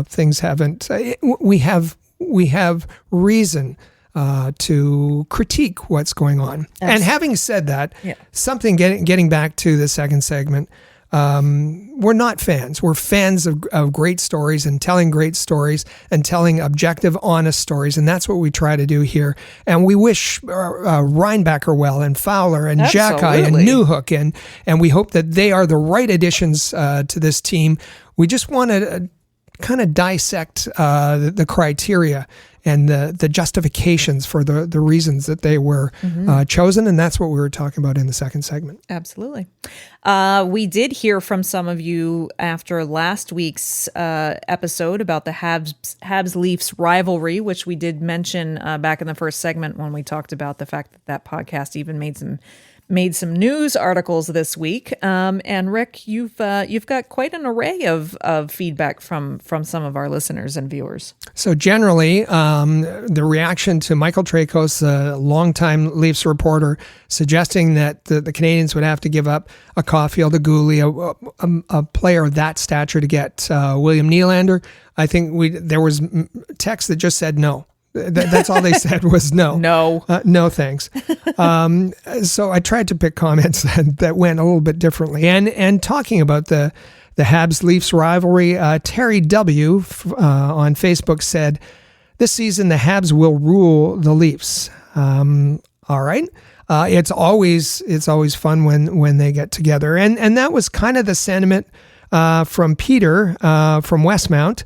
things haven't, we have reason to critique what's going on. Absolutely. And having said that, something getting back to the second segment, we're not fans. We're fans of great stories and telling great stories and telling objective, honest stories. And that's what we try to do here. And we wish Reinbacher well and Fowler and Xhekaj and Newhook. And we hope that they are the right additions to this team. We just want to kind of dissect the criteria and the justifications for the reasons that they were chosen. And that's what we were talking about in the second segment. Absolutely. We did hear from some of you after last week's episode about the Habs-Leafs rivalry, which we did mention back in the first segment when we talked about the fact that podcast even made some news articles this week. And Rick, you've got quite an array of feedback from some of our listeners and viewers. So generally, the reaction to Michael Trakos, a longtime Leafs reporter, suggesting that the Canadiens would have to give up a Caulfield, a Gooley, a player of that stature to get William Nylander. I think there was text that just said no. That's all they said was no. No thanks. So I tried to pick comments that went a little bit differently. And talking about the Habs-Leafs rivalry, Terry W. on Facebook said, this season the Habs will rule the Leafs. All right. It's always fun when they get together. And that was kind of the sentiment from Peter from Westmount.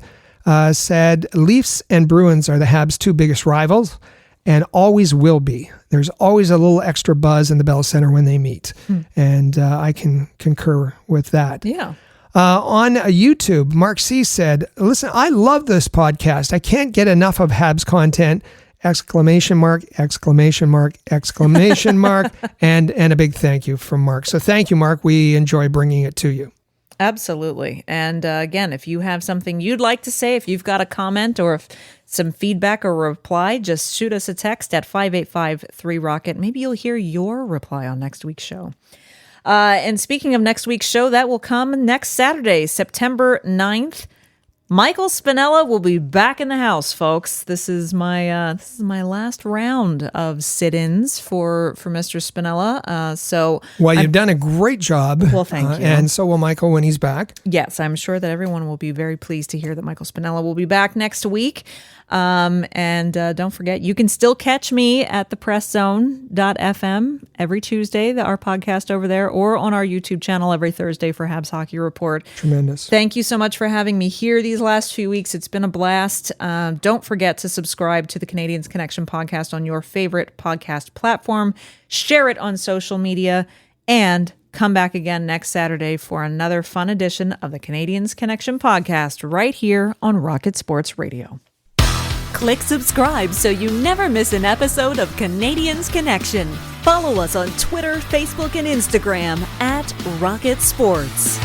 Said Leafs and Bruins are the Habs' two biggest rivals and always will be. There's always a little extra buzz in the Bell Center when they meet. And I can concur with that. Yeah. On YouTube, Mark C. said, listen, I love this podcast. I can't get enough of Habs content. ! And a big thank you from Mark. So thank you, Mark. We enjoy bringing it to you. Absolutely. And again, if you have something you'd like to say, if you've got a comment or some feedback or reply, just shoot us a text at 585-3ROCKET. Maybe you'll hear your reply on next week's show. And speaking of next week's show, that will come next Saturday, September 9th. Michael Spinella will be back in the house, folks. This is my last round of sit-ins for Mr. Spinella. You've done a great job. Well, thank you. And so will Michael when he's back. Yes, I'm sure that everyone will be very pleased to hear that Michael Spinella will be back next week. And don't forget, you can still catch me at thepresszone.fm every Tuesday, our podcast over there, or on our YouTube channel every Thursday for Habs Hockey Report. Tremendous. Thank you so much for having me here these last few weeks. It's been a blast. Don't forget to subscribe to the Canadiens Connection podcast on your favorite podcast platform. Share it on social media, and come back again next Saturday for another fun edition of the Canadiens Connection podcast right here on Rocket Sports Radio. Click subscribe so you never miss an episode of Canadiens Connection. Follow us on Twitter, Facebook, and Instagram at Rocket Sports.